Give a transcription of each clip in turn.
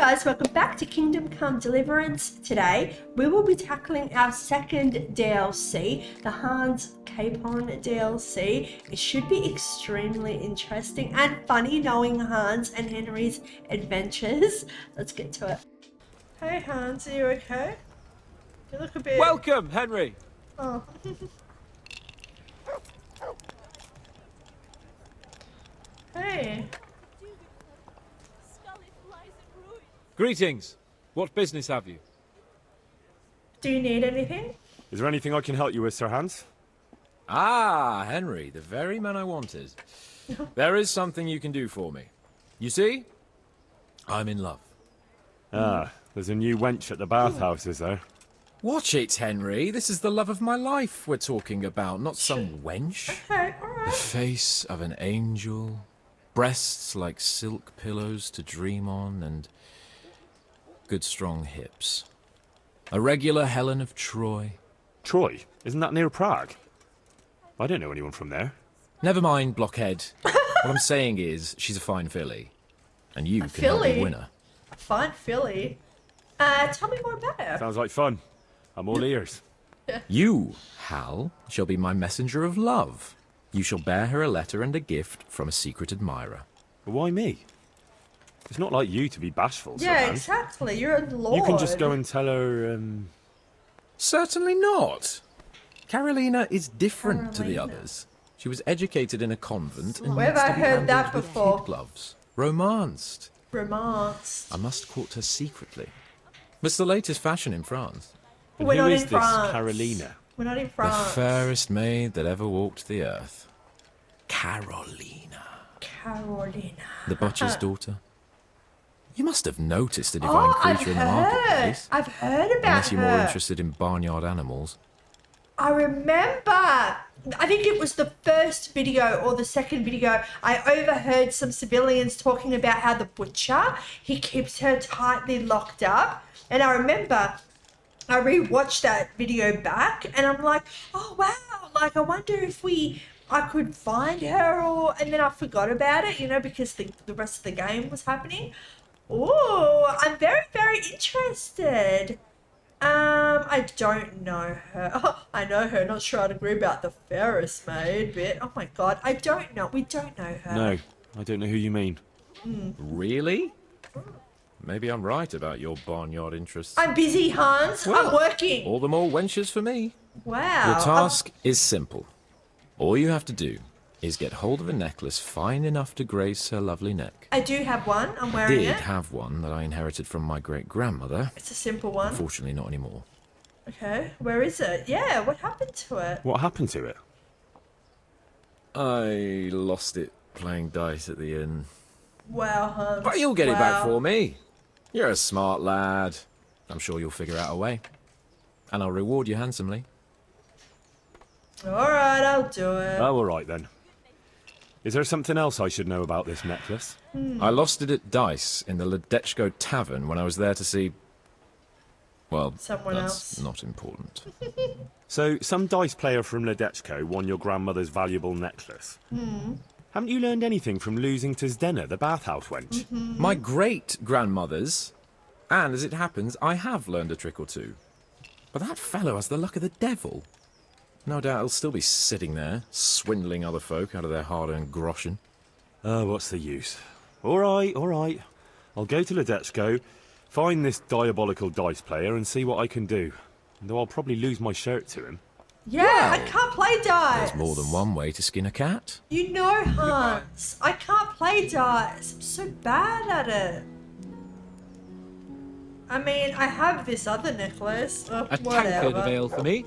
guys, welcome back to Kingdom Come Deliverance. Today we will be tackling our second DLC, the Hans Capon DLC. It should be extremely interesting and funny knowing Hans and Henry's adventures. Let's get to it. Hey Hans, are you okay? You look a bit... Welcome, Henry! Oh. Hey. Greetings. What business have you? Do you need anything? Is there anything I can help you with, Sir Hans? Ah, Henry, the very man I wanted. There is something you can do for me. You see? I'm in love. Ah, there's a new wench at the bathhouse, is there? Watch it, Henry. This is the love of my life we're talking about, not some wench. Okay, alright. The face of an angel, breasts like silk pillows to dream on, and good strong hips. A regular Helen of Troy. Troy? Isn't that near Prague? I don't know anyone from there. Never mind, blockhead. What I'm saying is, she's a fine filly. And you can help me win her. A fine filly? Tell me more about her. Sounds like fun. I'm all ears. You, Hal, shall be my messenger of love. You shall bear her a letter and a gift from a secret admirer. But why me? It's not like you to be bashful, Sir Yeah, Hans. exactly. You're a lord. You can just go and tell her, Certainly not. Carolina is different to the others. She was educated in a convent and Where have needs I to be heard that handled with before? kid gloves. Romanced. Romance. I must court her secretly. It's the latest fashion in France. and We're who not is in this France. Carolina? We're not in The France. fairest maid that ever walked the earth. Carolina. Carolina. The butcher's daughter. You must have noticed the divine creature in the marketplace. I've heard about Unless you're more her. interested in barnyard animals. I remember. I think it was the first video or the second video. I overheard some civilians talking about how the butcher, he keeps her tightly locked up. And I remember I rewatched that video back and I'm like, oh wow, like I wonder if I could find her, and then I forgot about it, you know, because the rest of the game was happening. Oh, I'm very, very interested. I don't know her. Oh, I know her. Not sure I'd agree about the fairest maid bit. Oh my god, I don't know. We don't know her. No, I don't know who you mean. Really? Maybe I'm right about your barnyard interests. I'm busy, Hans. Well, I'm working. All the more wenches for me. Wow. Your task is simple. All you have to do is get hold of a necklace fine enough to grace her lovely neck. I do have one. I'm I wearing did it. have one that I inherited from my great-grandmother. It's a simple one. Unfortunately, not anymore. Okay. Where is it? Yeah. What happened to it? What happened to it? I lost it playing dice at the inn. Wow, Hans. But you'll get it Wow. back for me. You're a smart lad. I'm sure you'll figure out a way. And I'll reward you handsomely. All right, I'll do it. Oh, all right then. Is there something else I should know about this necklace? I lost it at dice in the Ledechko tavern when I was there to see... Well, Someone that's else. not important. So, some dice player from Ledechko won your grandmother's valuable necklace. Haven't you learned anything from losing to Zdena, the bathhouse wench? My great-grandmother's, and as it happens, I have learned a trick or two. But that fellow has the luck of the devil. No doubt he'll still be sitting there, swindling other folk out of their hard-earned groschen. Oh, what's the use? All right, all right. I'll go to Ledechko, find this diabolical dice player and see what I can do. Though I'll probably lose my shirt to him. Yeah, I Well, can't play dice. There's more than one way to skin a cat. You know, Hans, I can't play dice. I'm so bad at it. I mean, I have this other necklace. Oh, A whatever. tankard of ale for me.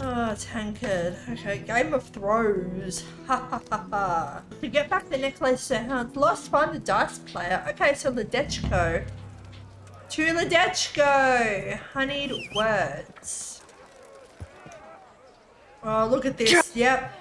Oh, tankard. Okay, Game of Thrones. Ha ha ha ha. To get back the necklace, Sir Hans lost find the dice player. Okay, so Ledechko. To Ledechko. Honeyed words. Oh, look at this. Yep.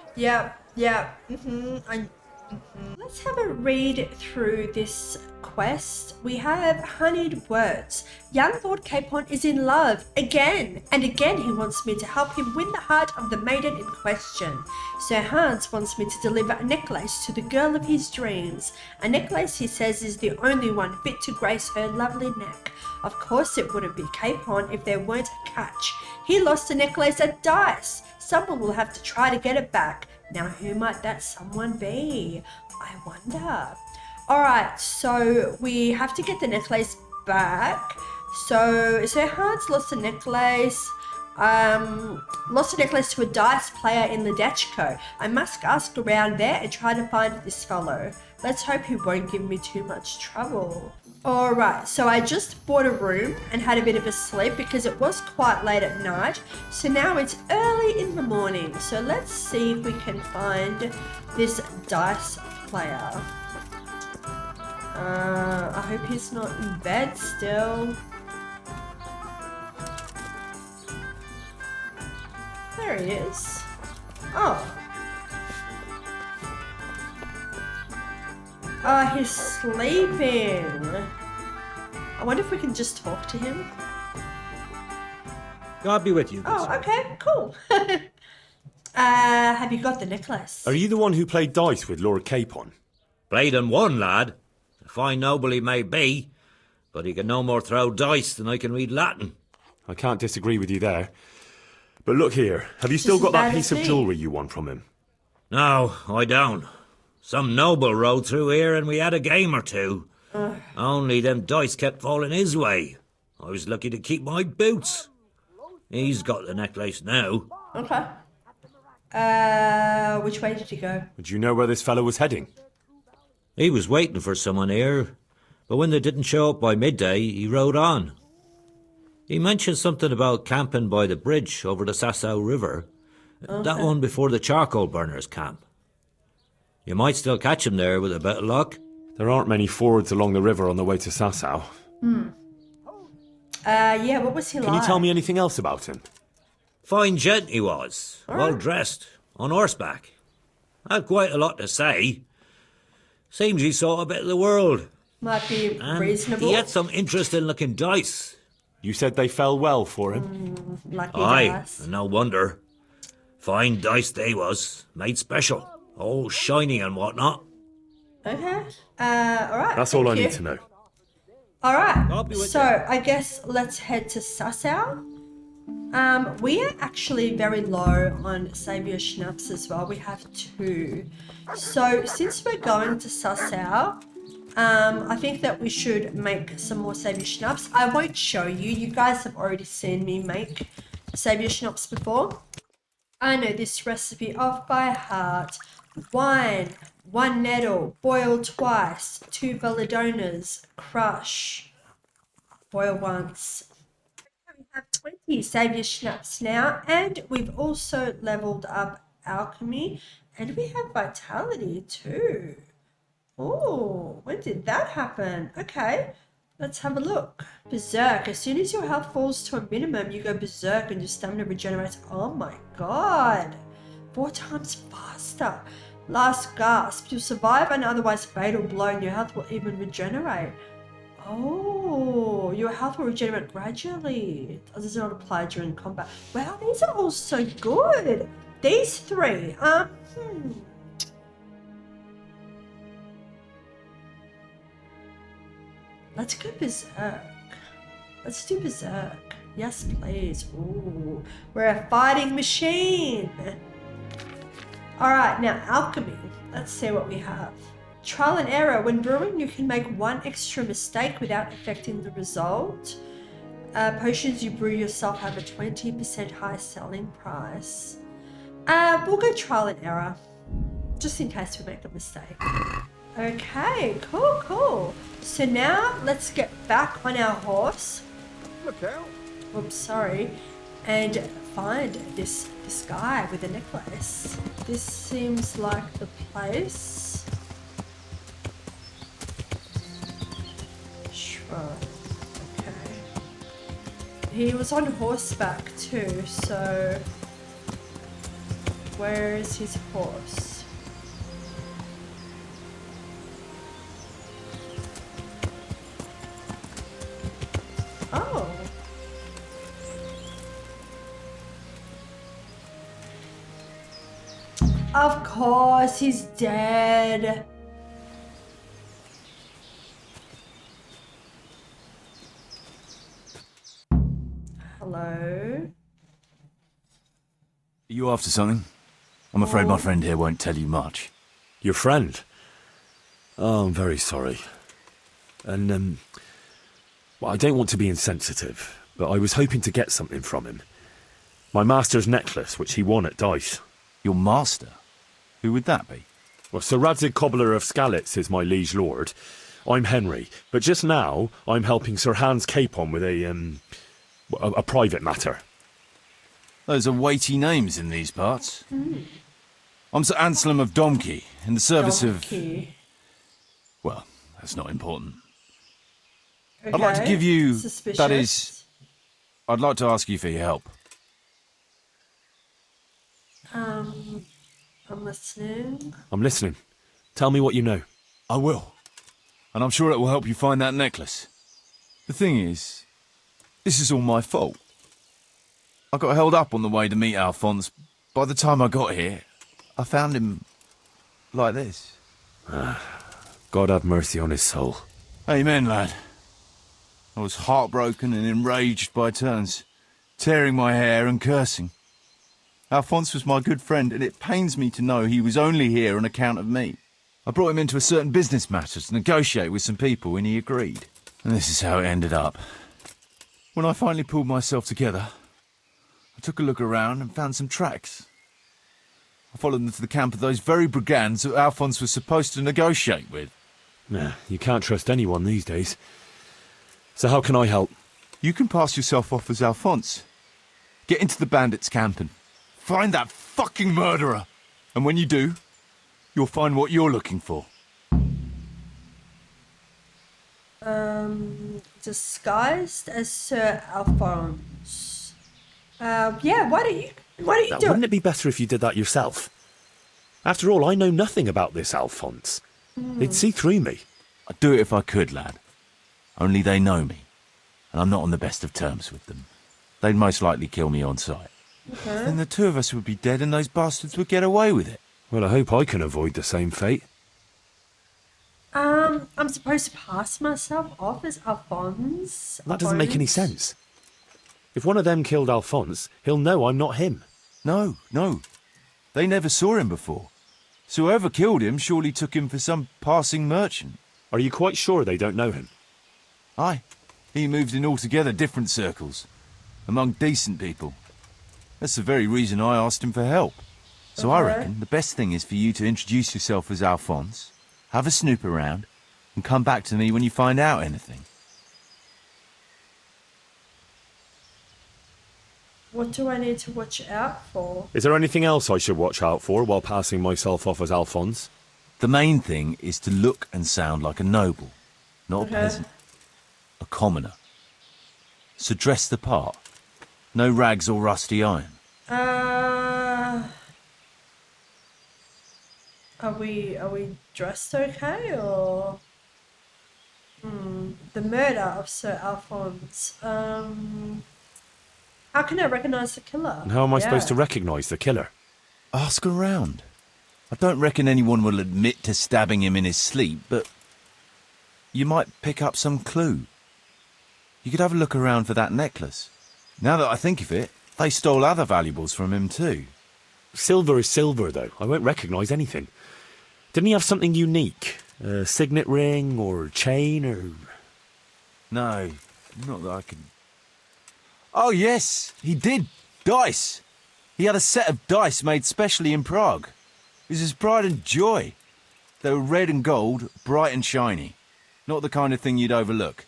Let's have a read through this quest. We have honeyed words. young Lord Capon is in love again, and again he wants me to help him win the heart of the maiden in question. Sir Hans wants me to deliver a necklace to the girl of his dreams. A necklace, he says, is the only one fit to grace her lovely neck. Of course it wouldn't be Capon if there weren't a catch. He lost a necklace at dice. Someone will have to try to get it back. Now who might that someone be? I wonder. Alright, so we have to get the necklace back. So Hans lost a necklace. Lost a necklace to a dice player in Ledechko. I must ask around there and try to find this fellow. Let's hope he won't give me too much trouble. Alright, so I just bought a room and had a bit of a sleep because it was quite late at night. So now it's early in the morning. So let's see if we can find this dice player. I hope he's not in bed still. There he is. Oh. Oh, he's sleeping. I wonder if we can just talk to him. God be with you. Oh, okay, cool. Have you got the necklace? Are you the one who played dice with Lord Capon? Played and won, lad. A fine noble he may be, but he can no more throw dice than I can read Latin. I can't disagree with you there. But look here, have you still Just got as that bad piece as of me. jewellery you won from him? No, I don't. Some noble rode through here and we had a game or two. Only them dice kept falling his way. I was lucky to keep my boots. He's got the necklace now. Okay. Which way did he go? Do you know where this fellow was heading? He was waiting for someone here, but when they didn't show up by midday, he rode on. He mentioned something about camping by the bridge over the Sasau River. That one before the charcoal burners camp. You might still catch him there with a bit of luck. There aren't many fords along the river on the way to Sasau. Yeah, what was he like? Can you tell me anything else about him? Fine gent he was, well dressed, on horseback. Had quite a lot to say. Seems he saw a bit of the world. Might be And reasonable. he had some interesting looking dice. You said they fell well for him? Lucky Aye, dice. and no wonder. Fine dice they was, made special. All shiny and whatnot. Okay. Alright. That's all I thank you. need to know. Alright, be with so you. I guess let's head to Sasau. We are actually very low on Saviour Schnapps as well. We have 2. So since we're going to Sasau, I think that we should make some more Saviour Schnapps. I won't show you. You guys have already seen me make Saviour Schnapps before. I know this recipe off by heart. Wine, 1 nettle, boil twice, 2 belladonnas, crush, boil once. We have 20 Saviour Schnapps now, and we've also leveled up alchemy, and we have vitality too. Oh, when did that happen? Okay, let's have a look. Berserk. As soon as your health falls to a minimum, you go berserk and your stamina regenerates. Oh my god. 4 times faster. Last gasp. You'll survive an otherwise fatal blow and your health will even regenerate. Oh, your health will regenerate gradually. Does not apply during combat. Wow, these are all so good. These 3. Let's go berserk. Let's do berserk. Yes, please. Ooh, we're a fighting machine. Alright, now alchemy. Let's see what we have. Trial and error. When brewing, you can make 1 extra mistake without affecting the result. Potions you brew yourself have a 20% high selling price. We'll go trial and error, just in case we make a mistake. Okay, cool. So now let's get back on our horse. Look out. Oops, sorry. And find this guy with a necklace. This seems like the place. Sure. Okay. He was on horseback too, so where is his horse? Oh. Of course, he's dead. Hello? Are you after something? I'm afraid my friend here won't tell you much. Your friend? Oh, I'm very sorry. And, well, I don't want to be insensitive, but I was hoping to get something from him. My master's necklace, which he won at dice. Your master? Who would that be? Well, Sir Radzig Cobbler of Skalitz is my liege lord. I'm Henry, but just now I'm helping Sir Hans Capon with a private matter. Those are weighty names in these parts. I'm Sir Anselm of Domkey, in the service of... Well, that's not important. Okay. I'd like to give you... Suspicious. That is... I'd like to ask you for your help. I'm listening. I'm listening. Tell me what you know. I will. And I'm sure it will help you find that necklace. The thing is, this is all my fault. I got held up on the way to meet Alphonse. By the time I got here, I found him like this. God have mercy on his soul. Amen, lad. I was heartbroken and enraged by turns, tearing my hair and cursing. Alphonse was my good friend, and it pains me to know he was only here on account of me. I brought him into a certain business matter to negotiate with some people, and he agreed. And this is how it ended up. When I finally pulled myself together, I took a look around and found some tracks. I followed them to the camp of those very brigands that Alphonse was supposed to negotiate with. Nah, you can't trust anyone these days. So how can I help? You can pass yourself off as Alphonse. Get into the bandits' camp and find that fucking murderer. And when you do, you'll find what you're looking for. Disguised as Sir Alphonse. Yeah, why don't you do Wouldn't it? it be better if you did that yourself? After all, I know nothing about this Alphonse. They'd see through me. I'd do it if I could, lad. Only they know me, and I'm not on the best of terms with them. They'd most likely kill me on sight. Okay. Then the two of us would be dead and those bastards would get away with it. Well, I hope I can avoid the same fate. I'm supposed to pass myself off as Alphonse. That doesn't make any sense. If one of them killed Alphonse, he'll know I'm not him. No. They never saw him before. So whoever killed him surely took him for some passing merchant. Are you quite sure they don't know him? Aye. He moved in altogether different circles, among decent people. That's the very reason I asked him for help. So I reckon the best thing is for you to introduce yourself as Alphonse, have a snoop around, and come back to me when you find out anything. What do I need to watch out for? Is there anything else I should watch out for while passing myself off as Alphonse? The main thing is to look and sound like a noble, not a peasant. A commoner. So dress the part. No rags or rusty iron. Are we dressed okay or the murder of Sir Alphonse? How can I recognise the killer? And how am I supposed to recognise the killer? Ask around. I don't reckon anyone will admit to stabbing him in his sleep, but you might pick up some clue. You could have a look around for that necklace. Now that I think of it, they stole other valuables from him too. Silver is silver, though. I won't recognise anything. Didn't he have something unique? A signet ring or chain or... No, not that I can... Oh yes, he did. Dice. He had a set of dice made specially in Prague. It was his pride and joy. They were red and gold, bright and shiny. Not the kind of thing you'd overlook.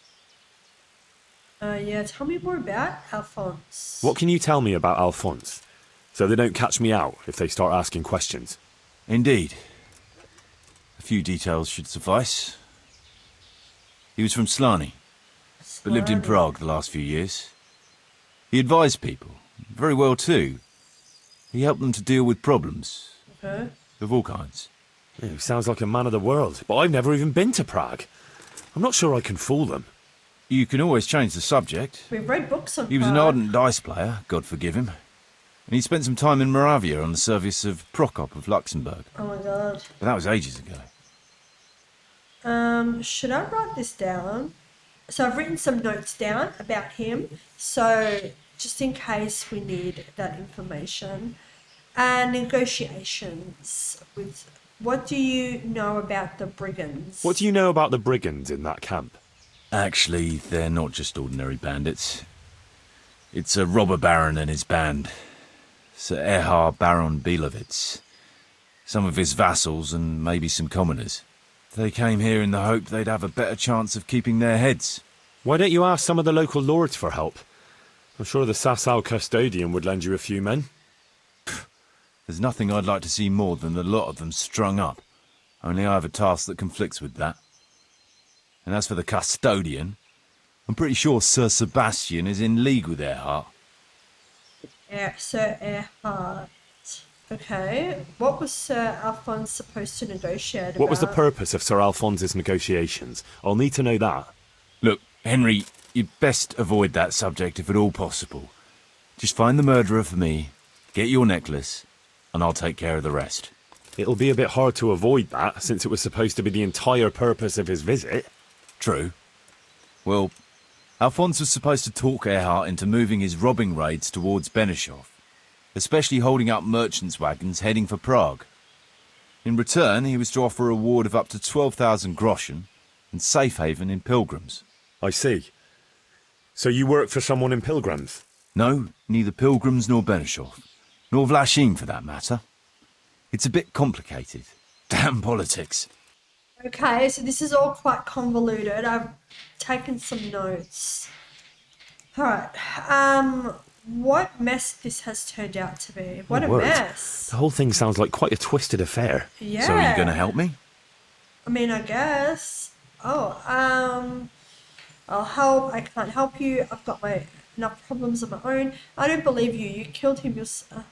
Yeah, tell me more about Alphonse. What can you tell me about Alphonse? So they don't catch me out if they start asking questions. Indeed. A few details should suffice. He was from Slani, but lived in Prague the last few years. He advised people, very well too. He helped them to deal with problems, of all kinds. Yeah, he sounds like a man of the world, but I've never even been to Prague. I'm not sure I can fool them. you can always change the subject. We've read books on He was an pride. ardent dice player, God forgive him. And he spent some time in Moravia on the service of Prokop of Luxembourg. Oh my god. But that was ages ago. Should I write this down? So I've written some notes down about him. So just in case we need that information. And negotiations with... What do you know about the brigands? What do you know about the brigands in that camp? Actually, they're not just ordinary bandits. It's a robber baron and his band. Sir Erhard Baron Bielowitz. Some of his vassals and maybe some commoners. They came here in the hope they'd have a better chance of keeping their heads. Why don't you ask some of the local lords for help? I'm sure the Sasau custodian would lend you a few men. There's nothing I'd like to see more than the lot of them strung up. Only I have a task that conflicts with that. And as for the custodian, I'm pretty sure Sir Sebastian is in league with Erhard. Sir Erhard. Okay. What was Sir Alphonse supposed to negotiate about? What was the purpose of Sir Alphonse's negotiations? I'll need to know that. Look, Henry, you'd best avoid that subject if at all possible. Just find the murderer for me, get your necklace, and I'll take care of the rest. It'll be a bit hard to avoid that, since it was supposed to be the entire purpose of his visit. True. Well, Alphonse was supposed to talk Erhard into moving his robbing raids towards Benešov, especially holding up merchants' wagons heading for Prague. In return, he was to offer a reward of up to 12,000 groschen and safe haven in Pilgrims. I see. So you work for someone in Pilgrims? No, neither Pilgrims nor Benešov, nor Vlachim for that matter. It's a bit complicated. Damn politics. Okay, so this is all quite convoluted. I've taken some notes. Alright, what mess this has turned out to be. What a Word. mess. The whole thing sounds like quite a twisted affair. Yeah. So are you going to help me? I mean, I guess. Oh, I'll help. I can't help you. I've got enough problems of my own. I don't believe you. You killed him yourself.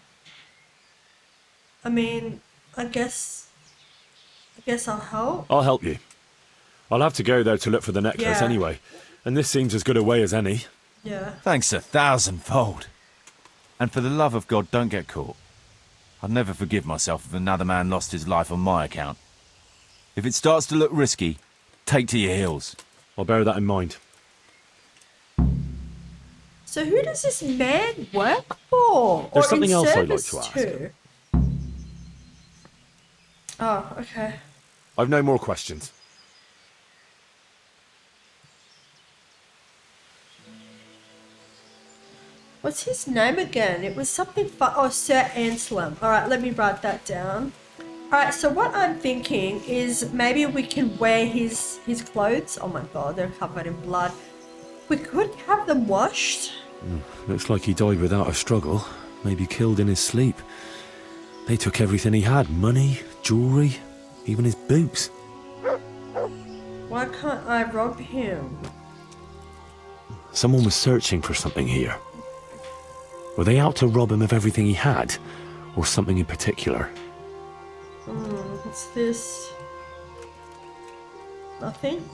I mean, I guess I'll help. I'll help you. I'll have to go there to look for the necklace Yeah. anyway. And this seems as good a way as any. Yeah. Thanks 1,000-fold. And for the love of God, don't get caught. I'd never forgive myself if another man lost his life on my account. If it starts to look risky, take to your heels. I'll bear that in mind. So who does this man work for? There's or something in else I'd like service to ask. to? Oh, okay. I've no more questions. What's his name again? It was something oh, Sir Anselm. Alright, let me write that down. Alright, so what I'm thinking is maybe we can wear his clothes. Oh my god, they're covered in blood. We could have them washed. Looks like he died without a struggle. Maybe killed in his sleep. They took everything he had. Money, jewellery, even his boots. Why can't I rob him? Someone was searching for something here. Were they out to rob him of everything he had? Or something in particular? What's this? Nothing?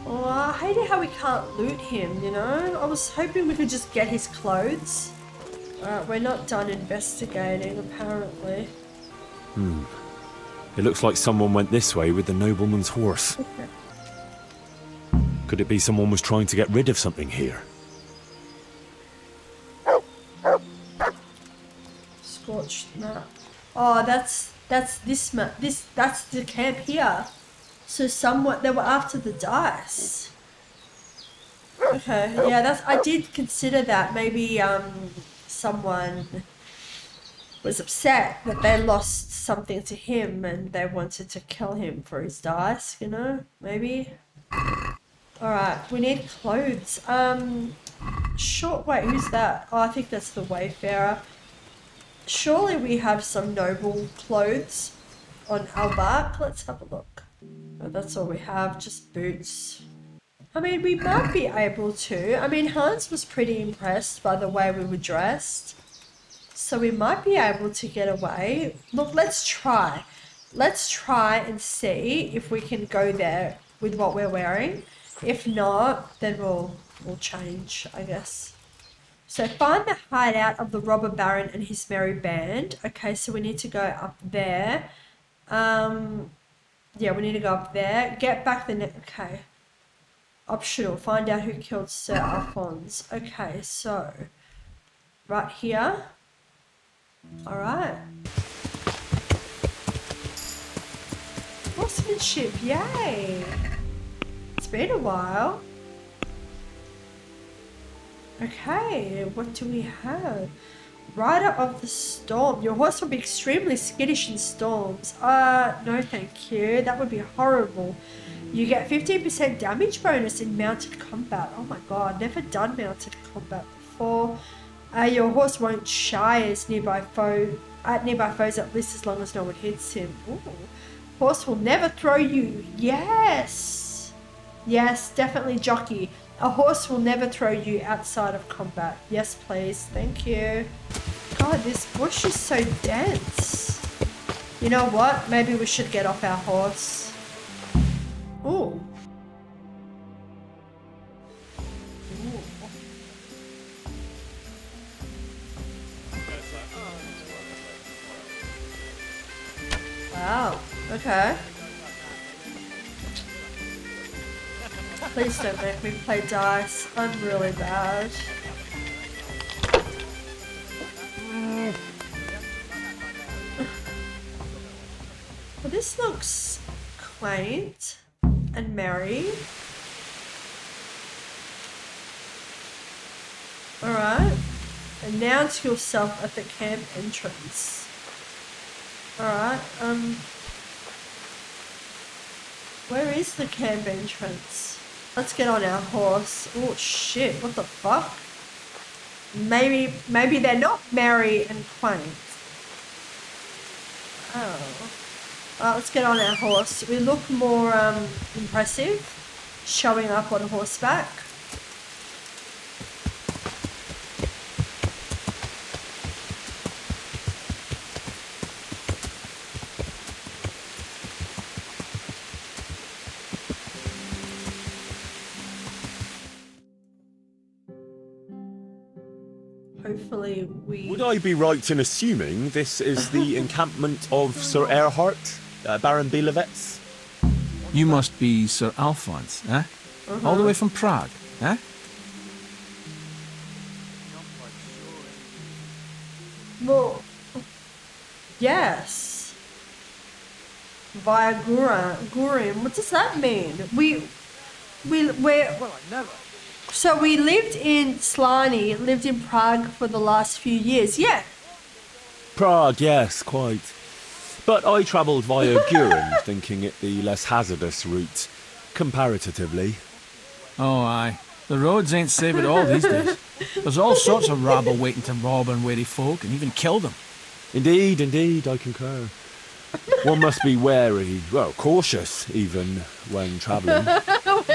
Oh, I hate it how we can't loot him, you know? I was hoping we could just get his clothes. Alright, we're not done investigating, apparently. It looks like someone went this way with the nobleman's horse. Could it be someone was trying to get rid of something here? Scorched map. Oh, that's this map. That's the camp here. So somewhat they were after the dice. Okay, yeah, I did consider that. Maybe someone was upset that they lost something to him and they wanted to kill him for his dice, you know? Maybe. Alright, we need clothes. Wait, who's that? Oh, I think that's the Wayfarer. Surely we have some noble clothes on our bark. Let's have a look. Oh, that's all we have, just boots. I mean, we might be able to. I mean, Hans was pretty impressed by the way we were dressed. So we might be able to get away. Look, let's try. let's try and see if we can go there with what we're wearing. If not, then we'll change, I guess. So find the hideout of the robber baron and his merry band. Okay, so we need to go up there. Yeah, we need to go up there. Get back the net. Okay. Optional. Find out who killed Sir Alphonse. Okay, so right here. All right. Horsemanship, yay! It's been a while. Okay, what do we have? Rider of the Storm. Your horse will be extremely skittish in storms. No thank you. That would be horrible. You get 15% damage bonus in mounted combat. Oh my god, never done mounted combat before. Your horse won't shy as nearby foes at least as long as no one hits him. Ooh. Horse will never throw you. Yes. Yes, definitely jockey. A horse will never throw you outside of combat. Yes, please. Thank you. God, this bush is so dense. You know what? Maybe we should get off our horse. Ooh. Wow. Okay. Please don't make me play dice. I'm really bad. Well, this looks quaint and merry. Alright. Announce yourself at the camp entrance. Alright, where is the camp entrance? Let's get on our horse. Oh shit, what the fuck? Maybe they're not merry and quaint. Oh. Let's get on our horse. We look more impressive showing up on horseback. Hopefully we... Would I be right in assuming this is the encampment of Sir Erhard, Baron Bielewitz? You must be Sir Alphonse, eh? All the way from Prague, eh? Well, yes. Via Gurim. What does that mean? We're... Well, I never... So we lived in Slani, lived in Prague for the last few years. Yeah. Prague, yes, quite. But I travelled via Gurin, thinking it the less hazardous route, comparatively. Oh, aye. The roads ain't safe at all these days. There's all sorts of rabble waiting to rob unwary folk and even kill them. Indeed, I concur. One must be wary, well, cautious, even, when travelling.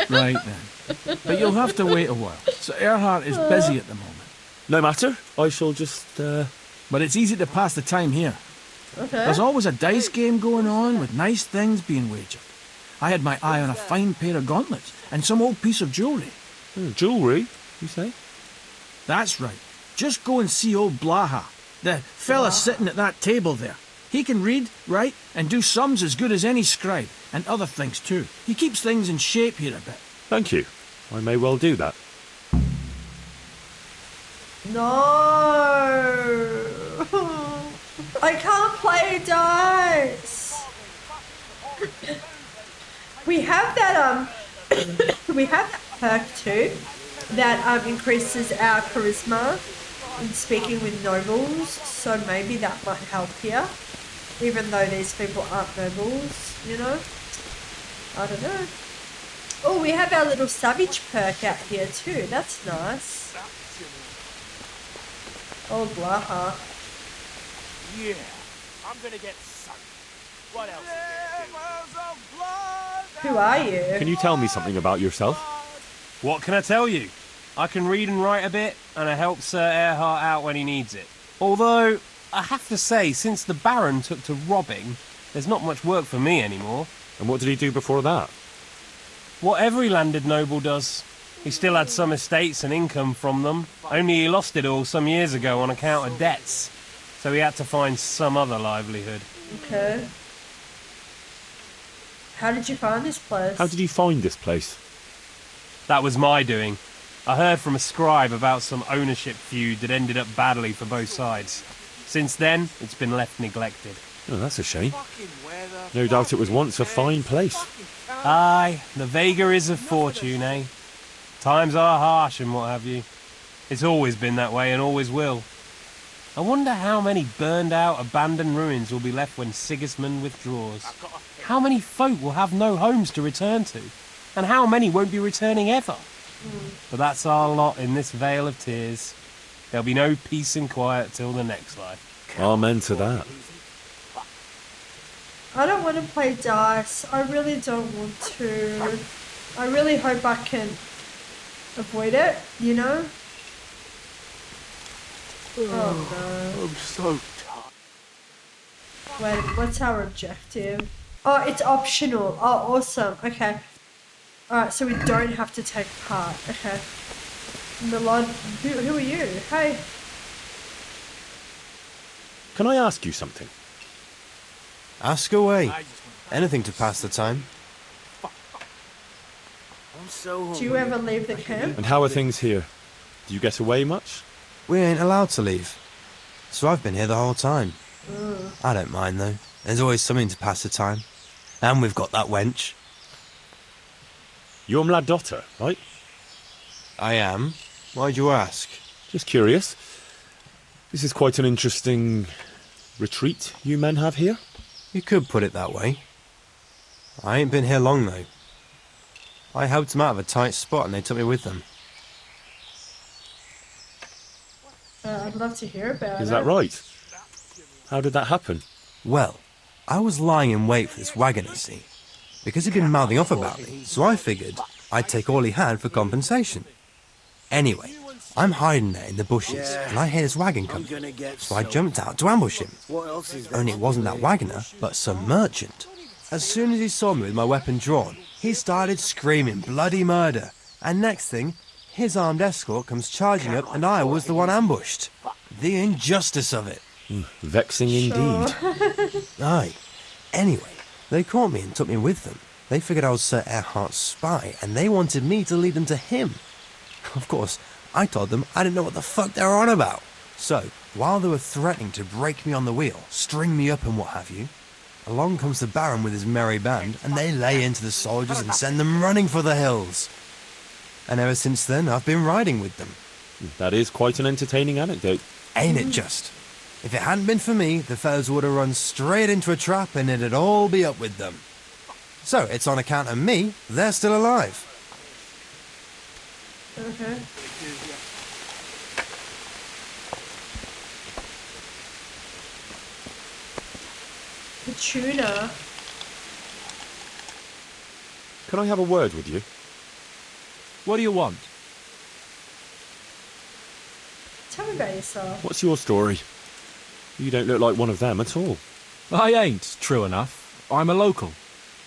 Right then. But you'll have to wait a while. Sir Erhard is busy at the moment. No matter, I shall just, But it's easy to pass the time here. Okay. There's always a dice game going on with nice things being wagered. I had my eye on a fine pair of gauntlets and some old piece of jewellery. Jewellery, you say? That's right. Just go and see old Blaha, the fella sitting at that table there. He can read, write, and do sums as good as any scribe, and other things too. He keeps things in shape here a bit. Thank you. I may well do that. No. I can't play dice. We have that we have that perk too that increases our charisma in speaking with nobles, so maybe that might help here, even though these people aren't nobles, you know. I don't know. Oh, we have our little savage perk out here too. That's nice. Oh, Blaha. Yeah, I'm gonna get sucked. What else? Who are you? Can you tell me something about yourself? What can I tell you? I can read and write a bit, and I help Sir Erhard out when he needs it. Although, I have to say, since the Baron took to robbing, There's not much work for me anymore. And what did he do before that? What every landed noble does. He still had some estates and income from them, only he lost it all some years ago on account of debts. So he had to find some other livelihood. Okay. How did you find this place? How did you find this place? That was my doing. I heard from a scribe about some ownership feud that ended up badly for both sides. Since then, it's been left neglected. Oh, that's a shame. No doubt it was once a fine place. Aye, the vagaries of fortune, eh? Times are harsh and what have you. It's always been that way and always will. I wonder how many burned out, abandoned ruins will be left when Sigismund withdraws. How many folk will have no homes to return to? And how many won't be returning ever? But that's our lot in this vale of tears. There'll be no peace and quiet till the next life. Amen to that. I don't want to play dice. I really don't want to. I really hope I can avoid it, you know? Oh no. I'm so tired. Wait, what's our objective? Oh, it's optional. Oh, awesome. Okay. Alright, so we don't have to take part. Okay. Milan, who are you? Hey. Can I ask you something? Ask away. Anything to pass the time. Do you ever leave the camp? And how are things here? Do you get away much? We ain't allowed to leave. So I've been here the whole time. I don't mind though. There's always something to pass the time. And we've got that wench. You're my daughter, right? I am. Why'd you ask? Just curious. This is quite an interesting retreat you men have here. You could put it that way. I ain't been here long though. I helped them out of a tight spot and they took me with them. I'd love to hear about it. Is that right? How did that happen? Well, I was lying in wait for this wagoner, see? Because he'd been mouthing off about me, so I figured I'd take all he had for compensation. Anyway, I'm hiding there in the bushes, and I hear this wagon coming, so I jumped out to ambush him. Only it wasn't that wagoner, but some merchant. As soon as he saw me with my weapon drawn, he started screaming bloody murder, and next thing, his armed escort comes charging up and I was the one ambushed. The injustice of it. Vexing indeed. Aye. Anyway, they caught me and took me with them. They figured I was Sir Erhardt's spy, and they wanted me to lead them to him. Of course, I told them I didn't know what the fuck they were on about. So, while they were threatening to break me on the wheel, string me up and what have you, along comes the Baron with his merry band, and they lay into the soldiers and send them running for the hills. And ever since then, I've been riding with them. That is quite an entertaining anecdote. Ain't it just? If it hadn't been for me, the fellows would have run straight into a trap and it'd all be up with them. So, it's on account of me, they're still alive. Okay. The tuna. Can I have a word with you? What do you want? Tell me about yourself. What's your story? You don't look like one of them at all. I ain't, true enough. I'm a local.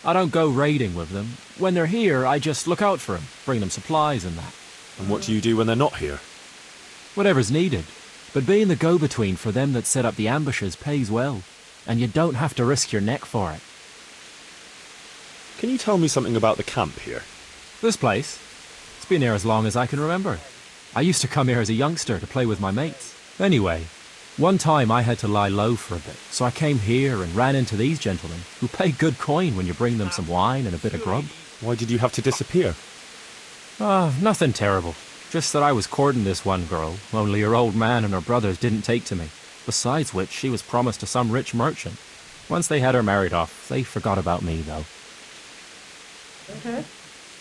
I don't go raiding with them. When they're here, I just look out for them, bring them supplies and that. And what do you do when they're not here? Whatever's needed. But being the go-between for them that set up the ambushes pays well. And you don't have to risk your neck for it. Can you tell me something about the camp here? This place? It's been here as long as I can remember. I used to come here as a youngster to play with my mates. Anyway, one time I had to lie low for a bit, so I came here and ran into these gentlemen, who pay good coin when you bring them some wine and a bit of grub. Why did you have to disappear? Nothing terrible. Just that I was courting this one girl, only her old man and her brothers didn't take to me. Besides which, she was promised to some rich merchant. Once they had her married off, they forgot about me, though. Okay.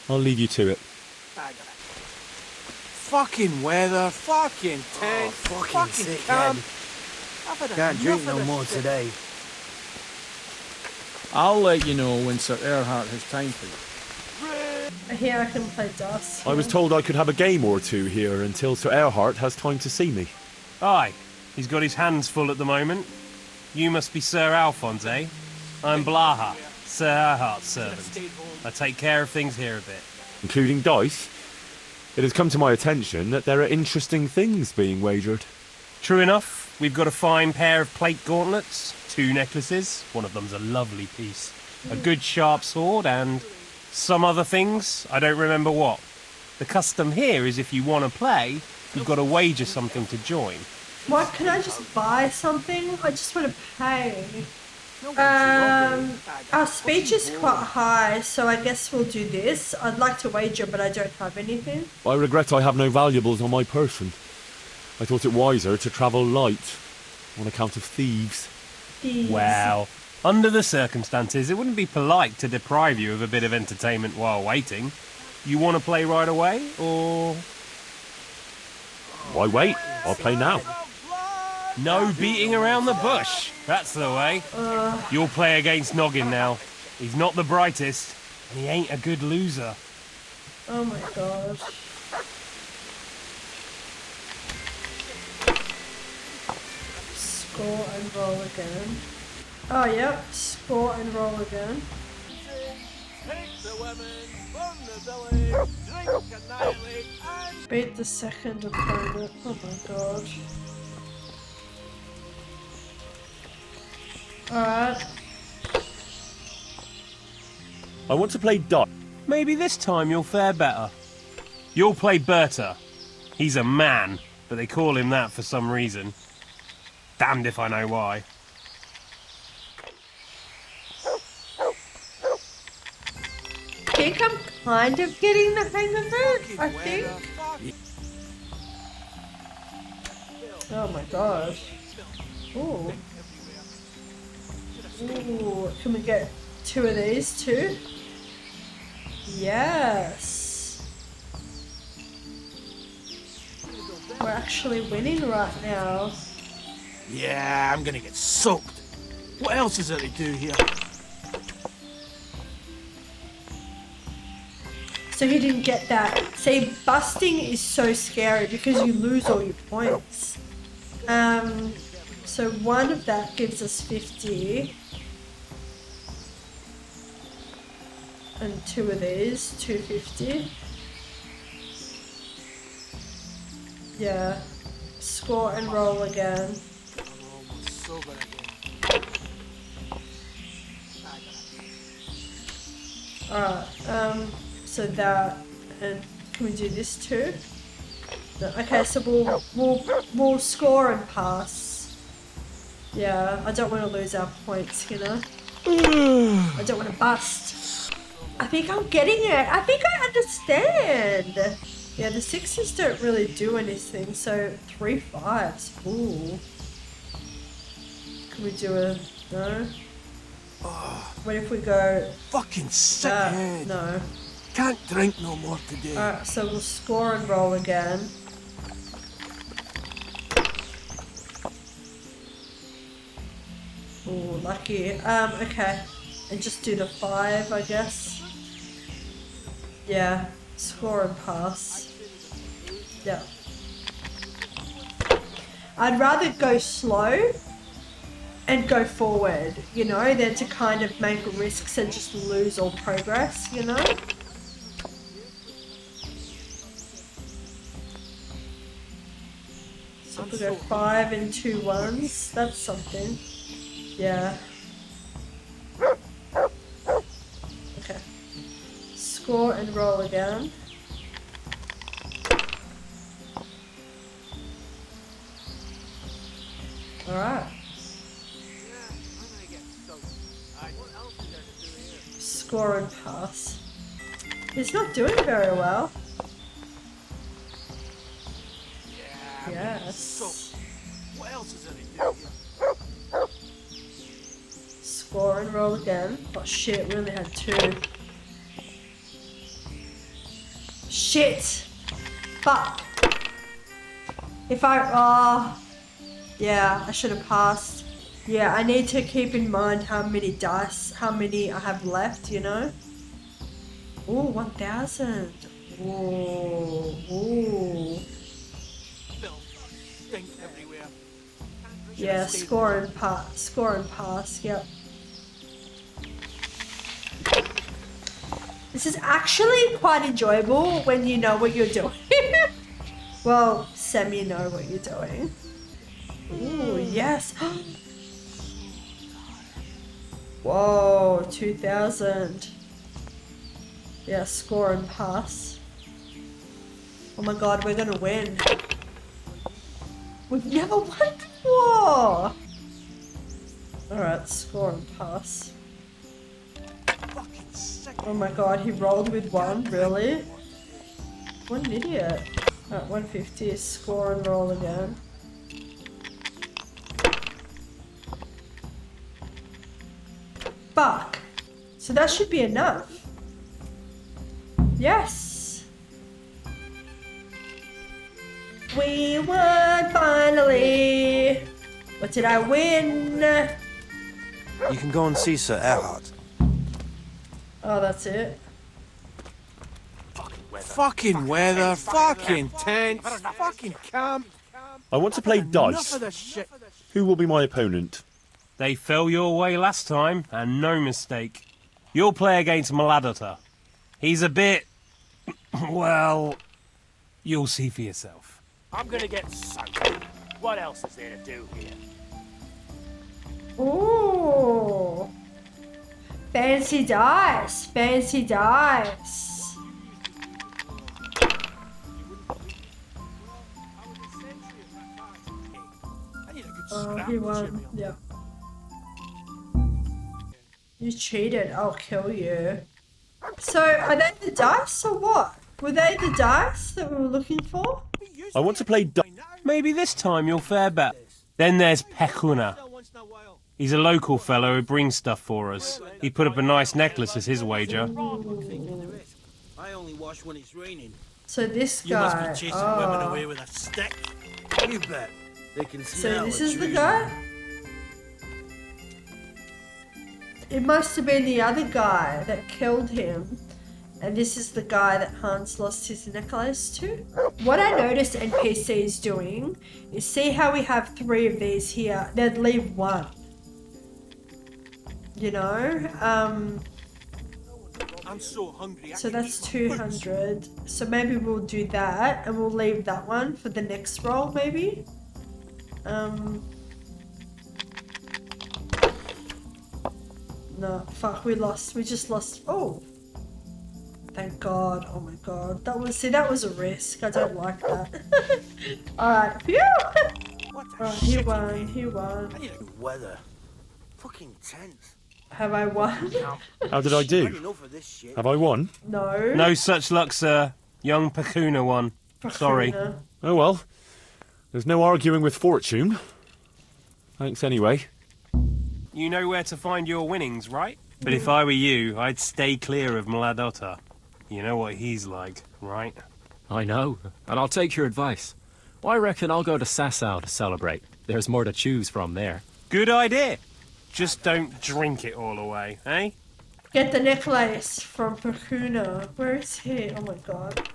I'll leave you to it. Fucking weather, fucking tent, fucking camp. Can't drink no more today. I'll let you know when Sir Erhardt has time for you. Here I can play dice. I was told I could have a game or two here until Sir Erhardt has time to see me. Aye, he's got his hands full at the moment. You must be Sir Alphonse, eh? I'm Blaha, Sir Erhardt's servant. I take care of things here a bit. Including dice? It has come to my attention that there are interesting things being wagered. True enough, we've got a fine pair of plate gauntlets, 2 necklaces, one of them's a lovely piece, a good sharp sword, and some other things, I don't remember what. The custom here is if you want to play, you've got to wager something to join. What, can I just buy something? I just want to pay. Our speech is quite high, so I guess we'll do this. I'd like to wager, but I don't have anything. I regret I have no valuables on my person. I thought it wiser to travel light on account of thieves. Well, under the circumstances, it wouldn't be polite to deprive you of a bit of entertainment while waiting. You want to play right away, or...? Why wait? I'll play now. No beating around the bush. That's the way. You'll play against Noggin now. He's not the brightest, and he ain't a good loser. Oh my god. Score and roll again. Oh, yep. Score and roll again. Beat the second opponent. Oh my god. Alright. I want to play dice. Maybe this time you'll fare better. You'll play Berta. He's a man, but they call him that for some reason. Damned if I know why. I think I'm kind of getting the hang of it, I think. Oh my gosh. Ooh. Ooh, can we get 2 of these too? Yes. We're actually winning right now. Yeah, I'm gonna get soaked. What else is there to do here? So he didn't get that. See, busting is so scary because you lose all your points. So 1 of that gives us 50. And 2 of these, 250. Yeah. Score and roll again. Alright, so that, and can we do this too? No, okay, so we'll score and pass. Yeah, I don't want to lose our points, you know? I don't want to bust. I think I'm getting it. I think I understand. Yeah, the 6s don't really do anything, so 3 5s. Ooh. Can we do a... no? What if we go... Fucking sick head. No. Can't drink no more today. Alright, so we'll score and roll again. Ooh, lucky. Okay. And just do the 5, I guess. Yeah. Score and pass. Yeah. I'd rather go slow and go forward, you know, than to kind of make risks and just lose all progress, you know? So we go 5 and 2 1s. That's something. Yeah. Okay. Score and roll again. Alright. Score and pass. He's not doing very well. Yes. What else is there to do? Score and roll again. Oh shit, we only had 2. Shit! Fuck! If I... yeah, I should have passed. Yeah, I need to keep in mind how many dice, how many I have left, you know? Ooh, 1,000. Ooh, ooh. Yeah, score and pass, yep. This is actually quite enjoyable when you know what you're doing. Well, semi know what you're doing. Ooh, yes. Whoa, 2000. Yeah, score and pass. Oh my god, we're gonna win. We've never won before. Alright, score and pass. Oh my god, he rolled with 1, really? What an idiot. Alright, 150, score and roll again. Fuck. So that should be enough. Yes. We won finally. What did I win? You can go and see Sir Erhard. Oh, that's it. Fucking weather, fucking tents, fucking camp. I want to play Enough dice. of this shit. Who will be my opponent? They fell your way last time, and no mistake. You'll play against Maladota. He's a bit... well... you'll see for yourself. I'm gonna get soaked. What else is there to do here? Ooh. Fancy dice. Fancy dice. Oh, he won. Yeah. You cheated. I'll kill you. So, are they the dice or what? Were they the dice that we were looking for? I want to play dice. Maybe this time you'll fare better. Then there's Pekuna. He's a local fellow who brings stuff for us. He put up a nice necklace as his wager. I only wash when it's raining. So this You must guy. be chasing women Oh. away with a stick. You bet. They can So smell this a is the tree. guy? It must have been the other guy that killed him. And this is the guy that Hans lost his necklace to. What I noticed NPCs doing is see how we have 3 of these here. They'd leave 1. You know? I'm so hungry. So that's 200. So maybe we'll do that and we'll leave that one for the next roll maybe. No, fuck, we lost. We just lost. Oh. Thank God. Oh my God. That was a risk. I don't like that. Alright. Phew! Alright, he won. He won. Weather. Fucking tense. Have I won? How did I do? Enough of this shit. Have I won? No. No such luck, sir. Young Pekuna won. Sorry. Pekuna. Oh well. There's no arguing with fortune. Thanks anyway. You know where to find your winnings, right? But if I were you, I'd stay clear of Maladota. You know what he's like, right? I know, and I'll take your advice. I reckon I'll go to Sasau to celebrate. There's more to choose from there. Good idea. Just don't drink it all away, eh? Get the necklace from Pekuna. Where is he? Oh my God.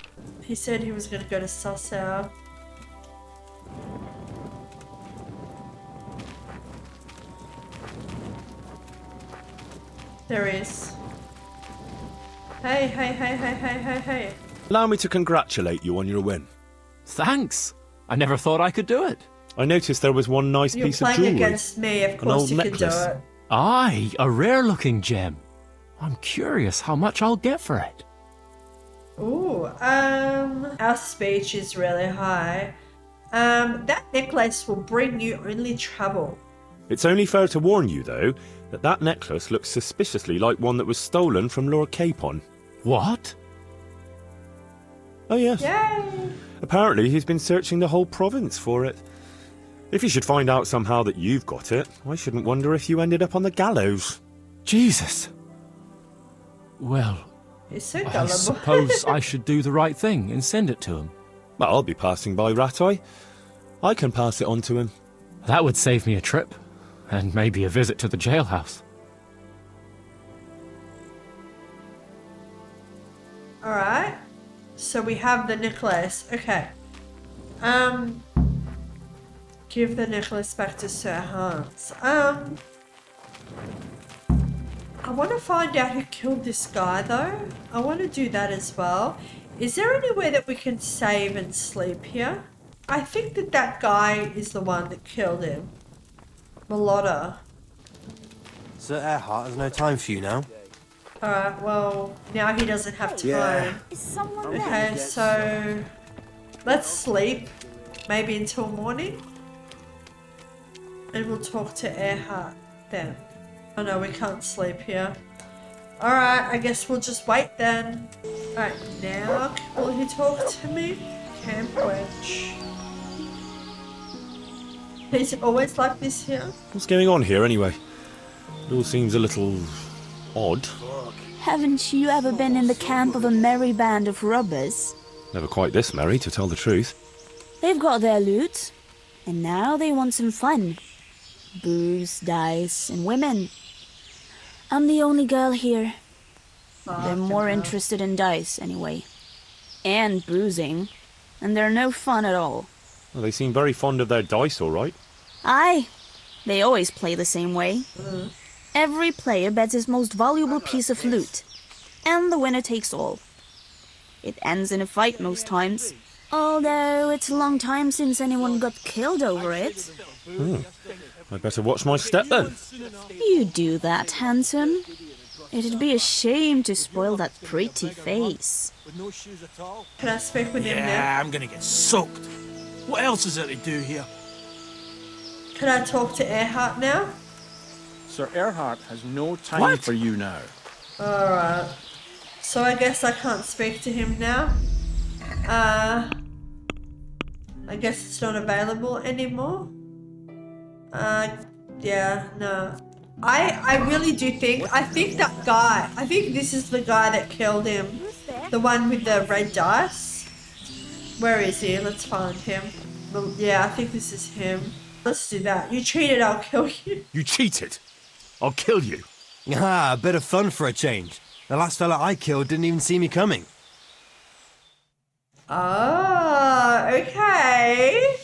He said he was going to go to Sasau. There he is. Hey, hey, hey, hey, hey, hey, hey. Allow me to congratulate you on your win. Thanks! I never thought I could do it. I noticed there was one nice You're piece of playing jewellery. against me, of An course old you necklace. can do it. Aye, a rare-looking gem. I'm curious how much I'll get for it. Ooh, our speech is really high. That necklace will bring you only trouble. It's only fair to warn you, though, that that necklace looks suspiciously like one that was stolen from Lord Capon. What? Oh yes. Yay! Apparently he's been searching the whole province for it. If you should find out somehow that you've got it, I shouldn't wonder if you ended up on the gallows. Jesus! Well, He's so I gullible. suppose I should do the right thing and send it to him. Well, I'll be passing by Rat-Eye. I can pass it on to him. That would save me a trip, and maybe a visit to the jailhouse. Alright. So we have the necklace. Okay. Give the necklace back to Sir Hans. I want to find out who killed this guy though. I want to do that as well. Is there anywhere that we can save and sleep here? I think that that guy is the one that killed him. Malotta. Sir Earhart has no time for you now. Alright, well, now he doesn't have time. Yeah. Is someone Okay, there? so let's sleep. Maybe until morning. And we'll talk to Earhart then. Oh no, we can't sleep here. Alright, I guess we'll just wait then. Alright, now will he talk to me? Camp Wedge. Is it always like this here? What's going on here anyway? It all seems a little odd. Haven't you ever been in the camp of a merry band of robbers? Never quite this merry, to tell the truth. They've got their loot, and now they want some fun. Booze, dice, and women. I'm the only girl here. They're more interested in dice, anyway. And boozing. And they're no fun at all. Well, they seem very fond of their dice, all right. Aye. They always play the same way. Every player bets his most valuable piece of loot. And the winner takes all. It ends in a fight most times. Although it's a long time since anyone got killed over it. I'd better watch my step then. You do that, handsome. It'd be a shame to spoil that pretty face. Can I speak with him now? Yeah, I'm gonna get soaked. What else is there to do here? Can I talk to Earhart now? Sir Earhart has no time for you now. Alright. So I guess I can't speak to him now. I guess it's not available anymore. Yeah, no. I really do think, I think this is the guy that killed him. The one with the red dice. Where is he? Let's find him. Well, yeah, I think this is him. Let's do that. You cheated, I'll kill you. You cheated. I'll kill you. Ah, a bit of fun for a change. The last fella I killed didn't even see me coming. Oh, okay.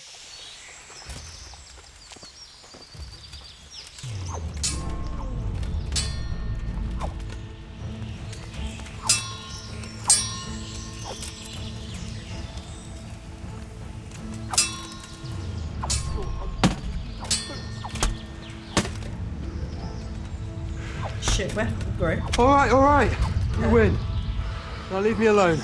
Shit, we're hungry. All right. You win. Now leave me alone.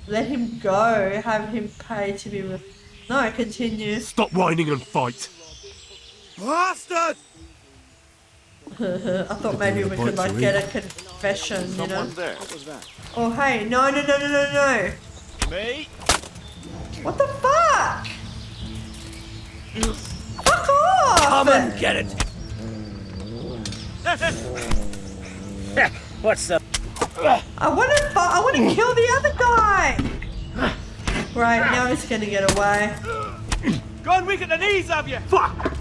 Let him go. Have him pay to be with. No, continue. Stop whining and fight. Bastard! I thought maybe we could like get a confession, you know? There. What was that? Oh hey, no. Me? What the fuck? Fuck off! Come and get it. What's up? I want to kill the other guy. Right, now he's gonna get away. Go and weaken the knees of you. Fuck.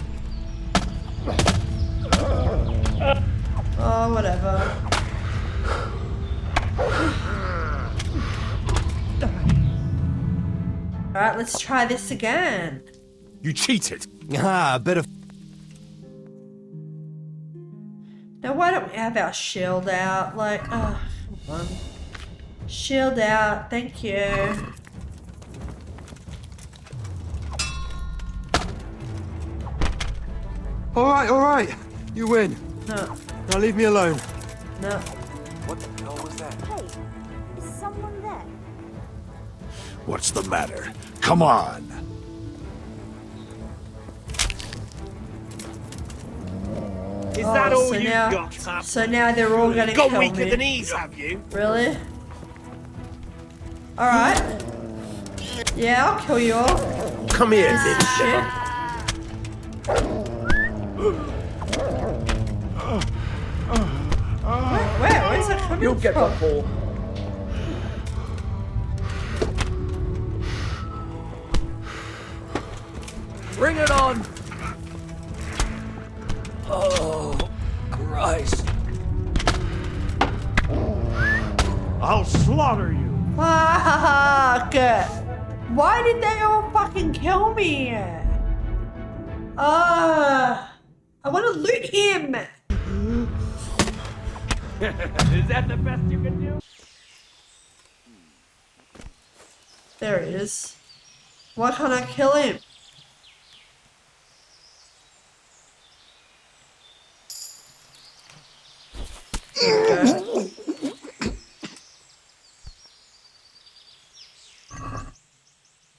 Oh, whatever. Alright, let's try this again. You cheated. Ah, a bit of... Now, why don't we have our shield out? Like, oh, come on. Shield out, thank you. All right. You win. No, Now leave me alone. no. What the hell was that? Hey, is someone there? What's the matter? Come on. Is that all so you now, got, huh? So now they're all gonna Got kill weak me. at the knees, have you? Really? Alright. Yeah, I'll kill you all. Come here, Piece of shit. Where's it coming You'll get from? the ball. Bring it on. Oh, Christ. I'll slaughter you. Fuck! Why did they all fucking kill me? Ah, I want to loot him. Is that the best you can do? There he is. Why can't I kill him? There we go.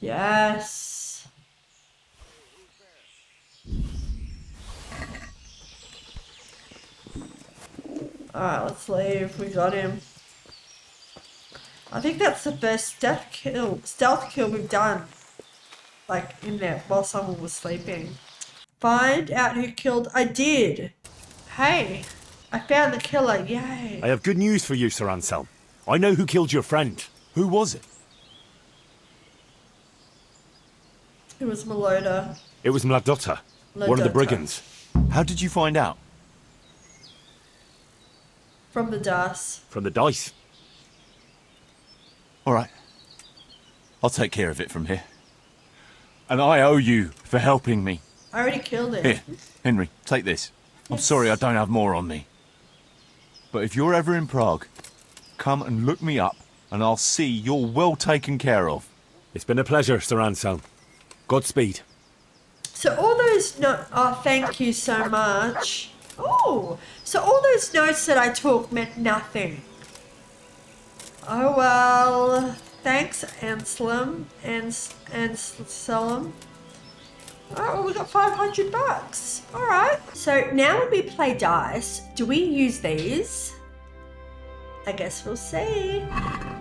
Yes. Alright, let's leave. We got him. I think that's the first stealth kill we've done. Like, in there, while someone was sleeping. Find out who killed... I did! Hey! I found the killer, yay! I have good news for you, Sir Anselm. I know who killed your friend. Who was it? It was Meloda. It was Mladotta, one of the brigands. How did you find out? From the dice. From the dice. All right. I'll take care of it from here. And I owe you for helping me. I already killed him. Here, Henry, take this. I'm sorry I don't have more on me. But if you're ever in Prague, come and look me up and I'll see you're well taken care of. It's been a pleasure, Sir Anselm. Godspeed. So all those oh, thank you so much. Oh, so all those notes that I took meant nothing. Oh well, thanks Anselm and Anselm. Oh, well, we got $500. All right. So now when we play dice, do we use these? I guess we'll see.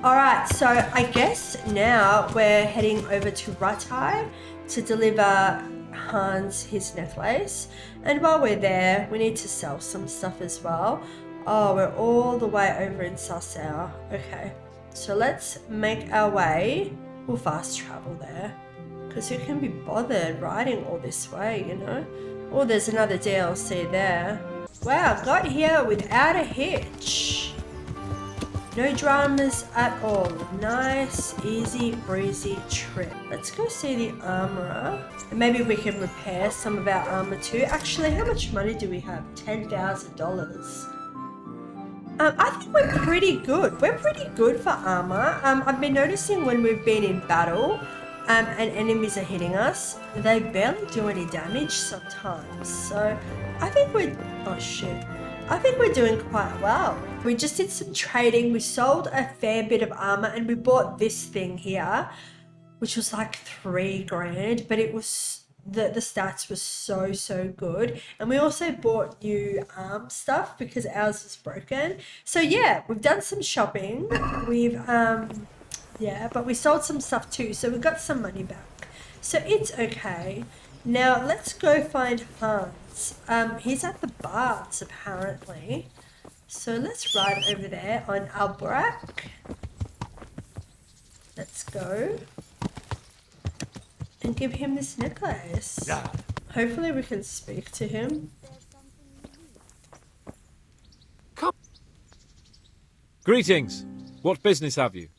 All right. So I guess now we're heading over to Ratai to deliver Hans his necklace. And while we're there, we need to sell some stuff as well. Oh, we're all the way over in Sassau. Okay. So let's make our way. We'll fast travel there. Because who can be bothered riding all this way, you know? Oh, there's another DLC there. Wow, got here without a hitch. No dramas at all. Nice, easy, breezy trip. Let's go see the armorer. And maybe we can repair some of our armor too. Actually, how much money do we have? $10,000. I think we're pretty good. We're pretty good for armor. I've been noticing when we've been in battle, and enemies are hitting us, they barely do any damage sometimes. So I think we're, oh shit, I think we're doing quite well. We just did some trading. We sold a fair bit of armor and we bought this thing here, which was like $3,000, but it was, the stats were so good. And we also bought new arm stuff because ours was broken. So yeah, we've done some shopping. We've, yeah, but we sold some stuff too, so we got some money back. So it's okay. Now let's go find Hans. He's at the baths apparently. So let's ride over there on Albrecht. Let's go. And give him this necklace. Yeah. Hopefully we can speak to him. Come. Greetings. What business have you?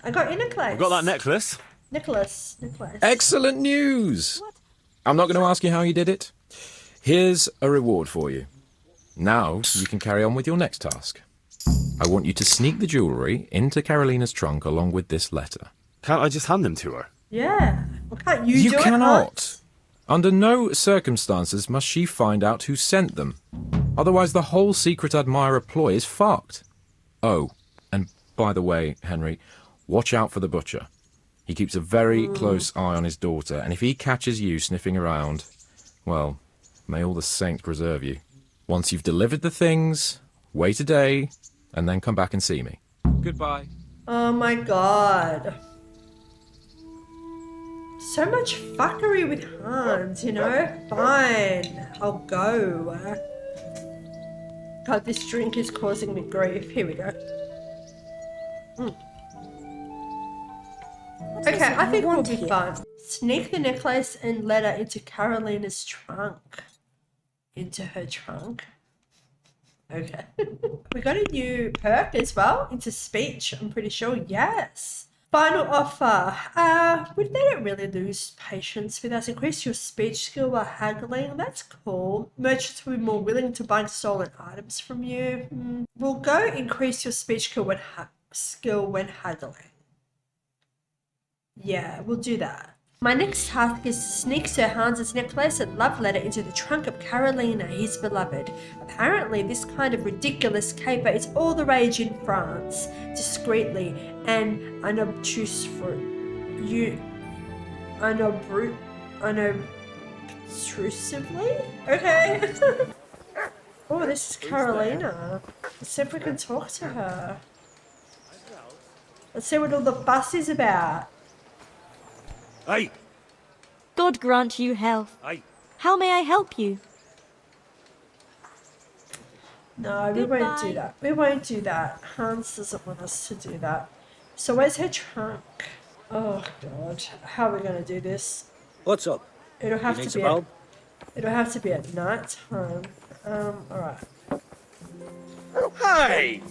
I got your necklace. I've got that necklace. Necklace. Excellent news! I'm not going to ask you how you did it. Here's a reward for you. Now you can carry on with your next task. I want you to sneak the jewellery into Carolina's trunk along with this letter. Can't I just hand them to her? Yeah. Well, can't you do it, cannot. Hans? Under no circumstances must she find out who sent them. Otherwise the whole secret admirer ploy is fucked. Oh, and by the way, Henry, watch out for the butcher. He keeps a very close eye on his daughter, and if he catches you sniffing around, well, may all the saints preserve you. Once you've delivered the things, wait a day, and then come back and see me. Goodbye. Oh my god. So much fuckery with Hans, you know? Fine, I'll go. God, this drink is causing me grief. Here we go. Okay, I think we'll be fine. Sneak the necklace and letter into Carolina's trunk. Into her trunk. Okay. We got a new perk as well, into speech, I'm pretty sure. Yes. Final offer. They don't really lose patience with us. Increase your speech skill while haggling. That's cool. Merchants will be more willing to buy stolen items from you. We'll go increase your speech skill when haggling. Yeah, we'll do that. My next task is to sneak Sir Hans's necklace and love letter into the trunk of Carolina, his beloved. Apparently, this kind of ridiculous caper is all the rage in France. Discreetly and unobtrusively? Okay. Oh, this is Carolina. Let's see if we can talk to her. Let's see what all the fuss is about. Hey! God grant you health. Hey! How may I help you? No, we won't do that. We won't do that. Hans doesn't want us to do that. So where's her trunk? Oh God, how are we gonna do this? What's up? It'll have to be. It'll have to be at night time. All right. Hey!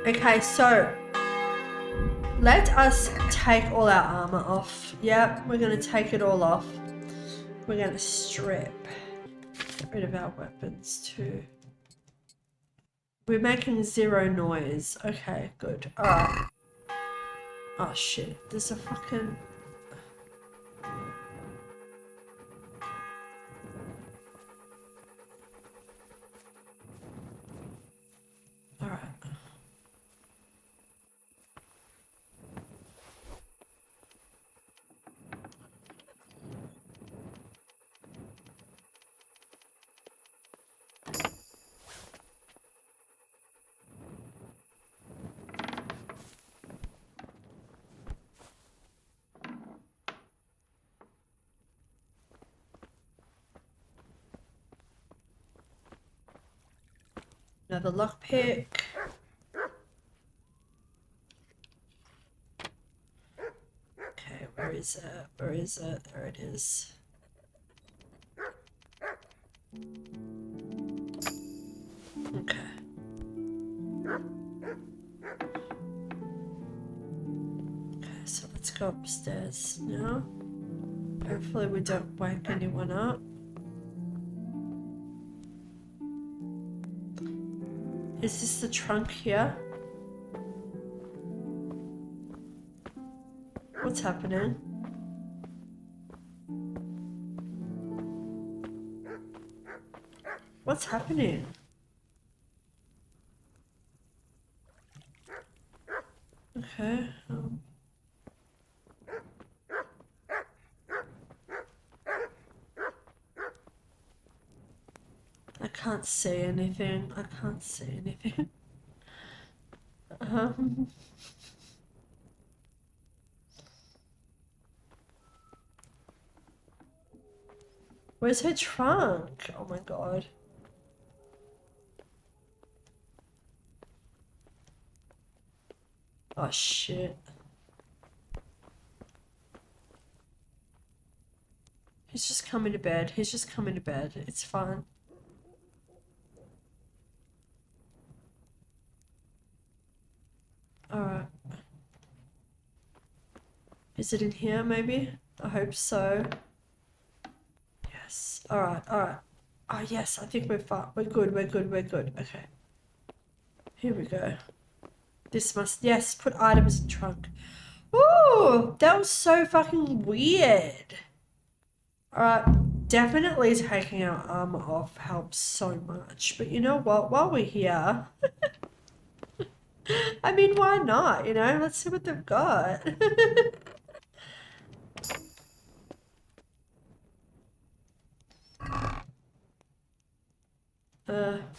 Okay, so let us take all our armor off. Yep, we're gonna take it all off. We're gonna strip. Get rid of our weapons too. We're making zero noise. Okay, good. Alright. Oh shit, there's a fucking... Alright. Another lockpick. Okay, where is it? Where is it? There it is. Okay. Okay, so let's go upstairs now. Hopefully we don't wake anyone up. Is this the trunk here? What's happening? What's happening? Okay. I can't see anything. I can't see anything. Where's her trunk? Oh my god. Oh shit. He's just coming to bed. He's just coming to bed. It's fine. Alright. Is it in here maybe? I hope so. Yes. Alright, alright. Oh yes, I think we're fine. We're good, we're good, we're good. Okay. Here we go. This must, yes, put items in trunk. Ooh, that was so fucking weird. Alright, definitely taking our armor off helps so much. But you know what? While we're here, I mean, why not? You know, let's see what they've got.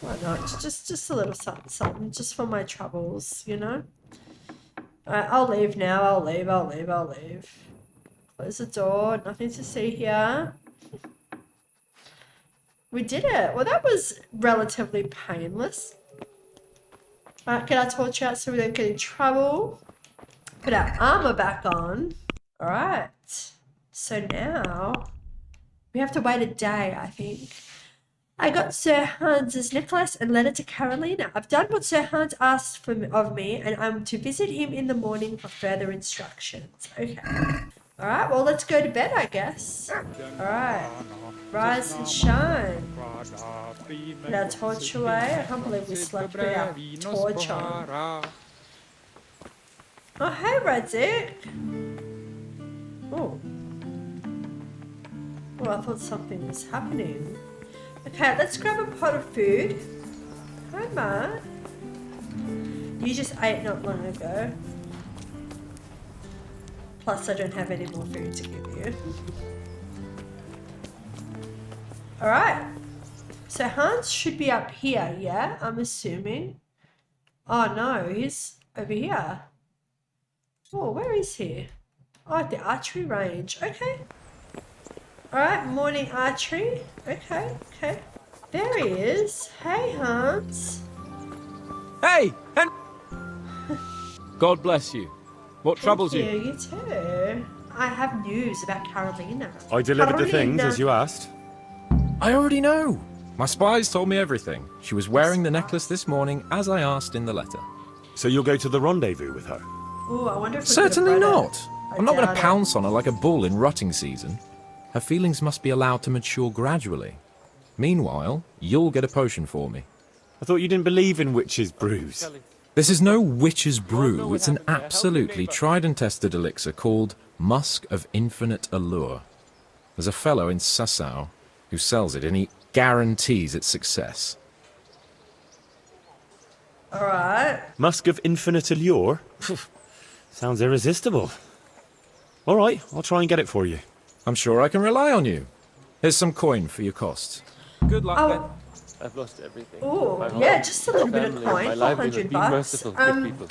Why not? Just a little something, something, just for my troubles, you know? Alright, I'll leave now. I'll leave, I'll leave, I'll leave. Close the door. Nothing to see here. We did it. Well, that was relatively painless. Alright, get our torch out so we don't get in trouble. Put our armor back on. Alright. So now we have to wait a day, I think. I got Sir Hans's necklace and letter to Carolina. I've done what Sir Hans asked of me, and I'm to visit him in the morning for further instructions. Okay. Alright, well, let's go to bed, I guess. Alright. Rise and shine. Put our torch away. I can't believe we slept with our torch on. Oh, hey, Radzik. Oh. Oh, I thought something was happening. Okay, let's grab a pot of food. Hi, Matt. You just ate not long ago. Plus, I don't have any more food to give you. Alright. So Hans should be up here, yeah? I'm assuming. Oh no, he's over here. Oh, where is he? Oh, at the archery range. Okay. Alright, morning archery. Okay, okay. There he is. Hey, Hans. Hey! And God bless you. What troubles you? You too. I have news about Carolina. I delivered the things as you asked. I already know. My spies told me everything. She was wearing the necklace this morning as I asked in the letter. So you'll go to the rendezvous with her? Ooh, I wonder if we Certainly could have read not. it. I'm not going doubt to it. pounce on her like a bull in rutting season. Her feelings must be allowed to mature gradually. Meanwhile, you'll get a potion for me. I thought you didn't believe in witches' brews. This is no witch's brew. It's an absolutely tried and tested elixir called Musk of Infinite Allure. There's a fellow in Sasau who sells it, and he guarantees its success. Alright. Musk of infinite allure? Sounds irresistible. All right, I'll try and get it for you. I'm sure I can rely on you. Here's some coin for your costs. Good luck, Oh. then. I've lost everything. Oh, yeah, just a little bit of coin for $100.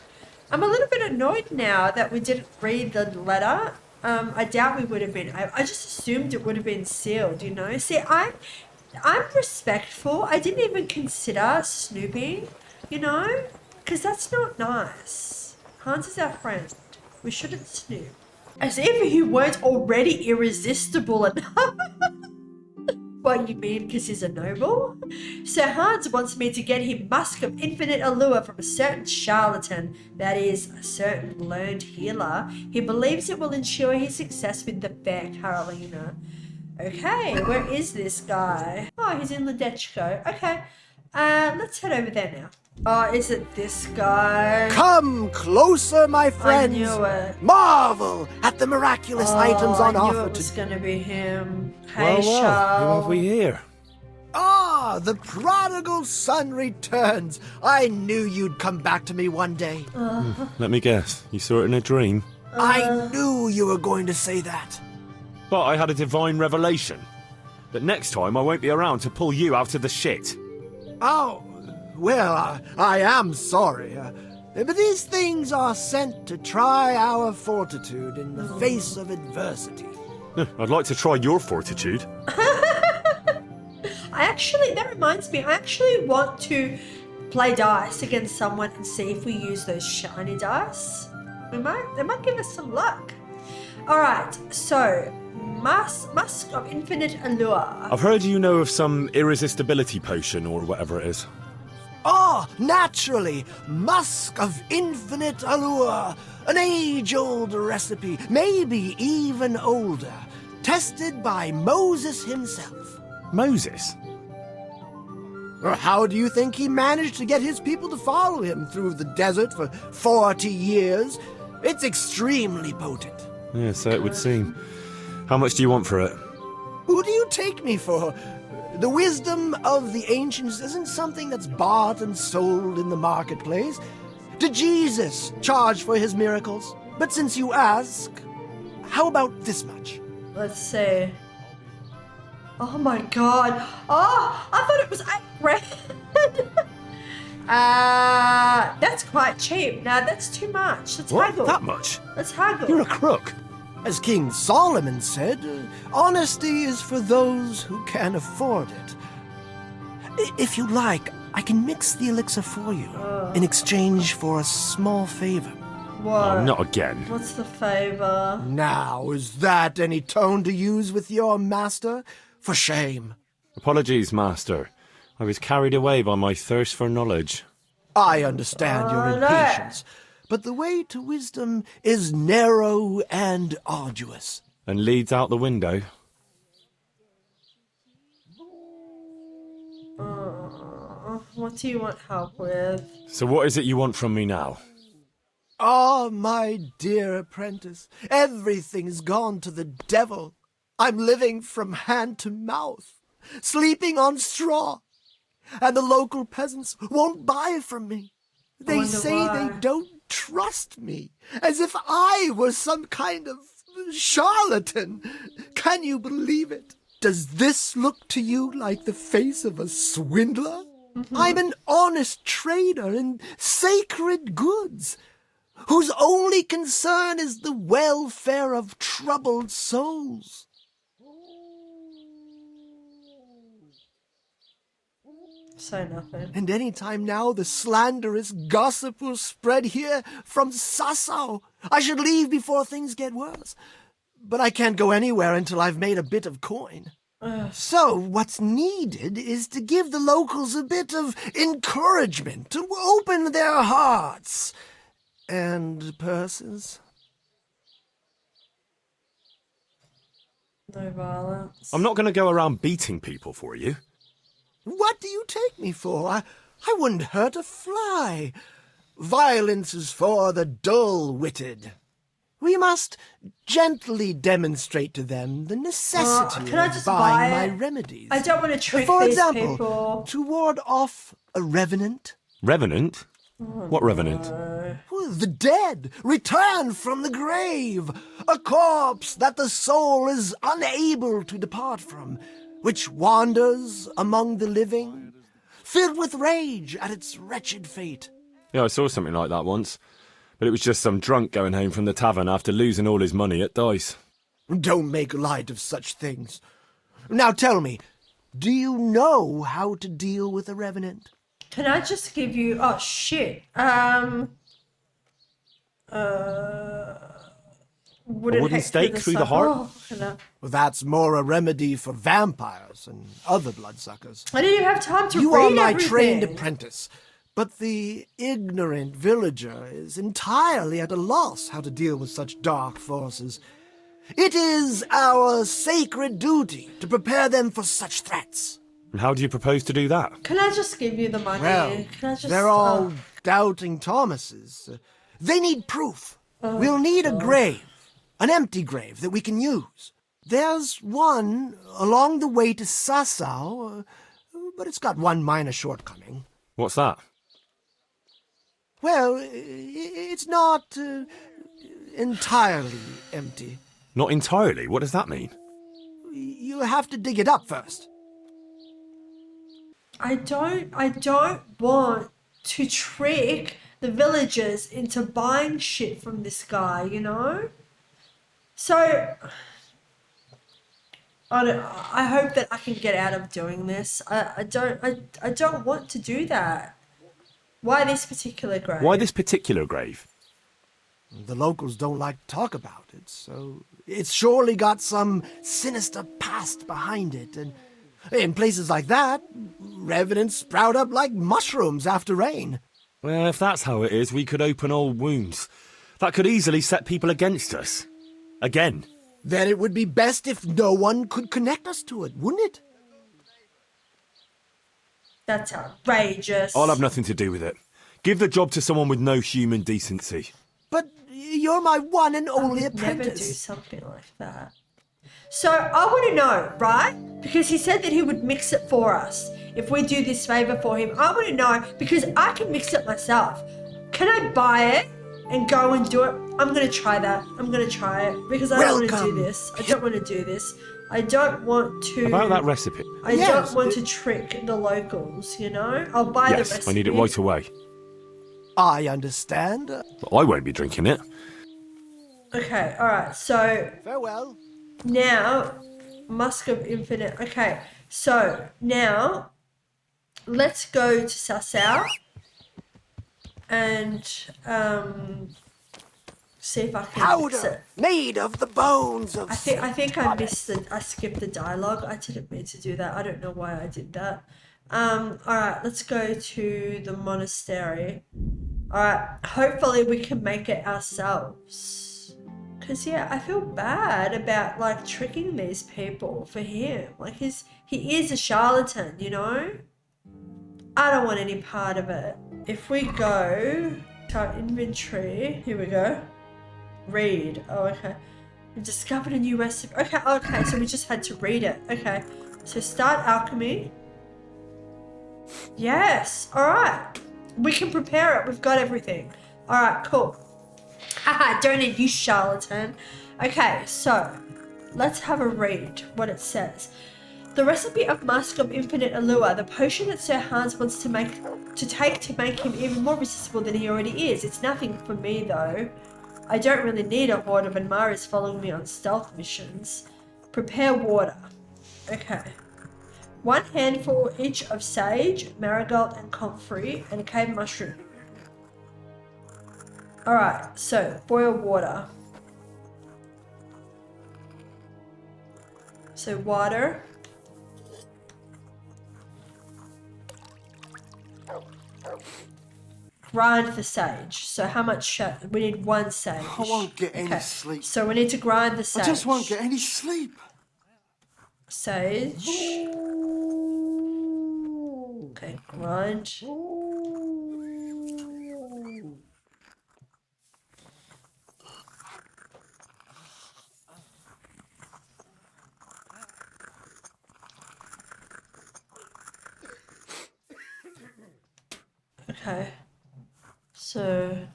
I'm a little bit annoyed now that we didn't read the letter. I doubt we would have been. I just assumed it would have been sealed, you know. See, I'm respectful. I didn't even consider snooping, you know, because that's not nice. Hans is our friend. We shouldn't snoop. As if you weren't already irresistible enough. What, you mean because he's a noble? Sir Hans wants me to get him Musk of Infinite Allure from a certain charlatan, that is, a certain learned healer. He believes it will ensure his success with the fair Carolina. Okay, where is this guy? Oh, he's in Ledechko. Okay, let's head over there now. Oh, is it this guy? Come closer, my friends. I knew it. Marvel at the miraculous items on I knew offer it was today. going to be him. Hey, Well, who Charles. have we here? Ah, the prodigal son returns. I knew you'd come back to me one day. Let me guess. You saw it in a dream? I knew you were going to say that. But I had a divine revelation. That next time I won't be around to pull you out of the shit. Oh, well, I am sorry. But these things are sent to try our fortitude in the face of adversity. I'd like to try your fortitude. That reminds me, I actually want to play dice against someone and see if we use those shiny dice. They might give us some luck. Alright, so, Musk of Infinite Allure. I've heard you know of some irresistibility potion or whatever it is. Ah, naturally, Musk of Infinite Allure. An age-old recipe, maybe even older. Tested by Moses himself. Moses? How do you think he managed to get his people to follow him through the desert for 40 years? It's extremely potent. Yeah, so it would seem. How much do you want for it? Who do you take me for? The wisdom of the ancients isn't something that's bought and sold in the marketplace. Did Jesus charge for his miracles? But since you ask, how about this much? Let's see. Oh my god. Oh, I thought it was $8,000. That's quite cheap. Now that's too much. Let's What? haggle. That much? Let's haggle. You're a crook. As King Solomon said, honesty is for those who can afford it. If you'd like, I can mix the elixir for you in exchange for a small favor. What? Oh, not again. What's the favor? Now, is that any tone to use with your master? For shame. Apologies, Master. I was carried away by my thirst for knowledge. I understand your impatience, but the way to wisdom is narrow and arduous. And leads out the window. What do you want help with? So what is it you want from me now? Ah, my dear apprentice, everything's gone to the devil. I'm living from hand to mouth, sleeping on straw, and the local peasants won't buy from me. They say why. they don't trust me, as if I was some kind of charlatan. Can you believe it? Does this look to you like the face of a swindler? I'm an honest trader in sacred goods, whose only concern is the welfare of troubled souls. Say nothing. And any time now the slanderous gossip will spread here from Sasau. I should leave before things get worse. But I can't go anywhere until I've made a bit of coin. So what's needed is to give the locals a bit of encouragement, to open their hearts and purses. No violence. I'm not going to go around beating people for you. What do you take me for? I wouldn't hurt a fly. Violence is for the dull-witted. We must gently demonstrate to them the necessity can I of just buying buy my it? remedies. I don't want to trick For these example, people. to ward off a revenant. Revenant? What revenant? The dead, returned from the grave, a corpse that the soul is unable to depart from, which wanders among the living, filled with rage at its wretched fate. Yeah, I saw something like that once. But it was just some drunk going home from the tavern after losing all his money at dice. Don't make light of such things. Now tell me, do you know how to deal with a revenant? Can I just give you... Oh, shit. Wooden stake through the heart? Oh, hello. Well, that's more a remedy for vampires and other bloodsuckers. I didn't even have time to You read are my everything. trained apprentice, but the ignorant villager is entirely at a loss how to deal with such dark forces. It is our sacred duty to prepare them for such threats. And how do you propose to do that? Can I just give you the money? Well, Can I just, they're all doubting Thomases. They need proof. We'll need a grave, an empty grave that we can use. There's one along the way to Sasau, but it's got one minor shortcoming. What's that? Well, it's not entirely empty. Not entirely? What does that mean? You have to dig it up first. I don't want to trick the villagers into buying shit from this guy, you know? So I hope that I can get out of doing this. I don't want to do that. Why this particular grave? Why this particular grave? The locals don't like to talk about it, so it's surely got some sinister past behind it. And in places like that, revenants sprout up like mushrooms after rain. Well, if that's how it is, we could open old wounds. That could easily set people against us. Again. Then it would be best if no one could connect us to it, wouldn't it? That's outrageous. I'll have nothing to do with it. Give the job to someone with no human decency. But you're my one and only I would never do apprentice. something like that. So I want to know, right? Because he said that he would mix it for us if we do this favor for him. I want to know because I can mix it myself. Can I buy it and go and do it? I'm going to try that. I'm going to try it because I don't want to do this. I don't want to do this. I don't want to... About that recipe? I don't want to trick the locals, you know? I'll buy the recipe. Yes, I need it right away. I understand. But I won't be drinking it. Okay, alright, so... Farewell. Now, Musk of Infinite. Okay, so now let's go to Sasau and see if I can fix it. Powder made of the bones of... I think I missed it. I skipped the dialogue. I didn't mean to do that. I don't know why I did that. Alright, let's go to the monastery. Alright, hopefully we can make it ourselves. Cause yeah, I feel bad about like tricking these people for him. Like he is a charlatan, you know? I don't want any part of it. If we go to our inventory, here we go. Read. Oh, okay. We discovered a new recipe. Okay, so we just had to read it. Okay. So start alchemy. Yes. Alright. We can prepare it. We've got everything. Alright, cool. Haha, don't need you, charlatan. Okay, so let's have a read what it says. The recipe of Mask of Infinite Allure, the potion that Sir Hans wants to take to make him even more resistible than he already is. It's nothing for me though. I don't really need a horde of admirers following me on stealth missions. Prepare water. Okay. 1 handful each of sage, marigold, and comfrey, and a cave mushroom. Alright, so boil water. So water. Grind the sage. So how much? We need 1 sage. I won't get any sleep. So we need to grind the sage. I just won't get any sleep. Sage. Okay, grind. Okay. So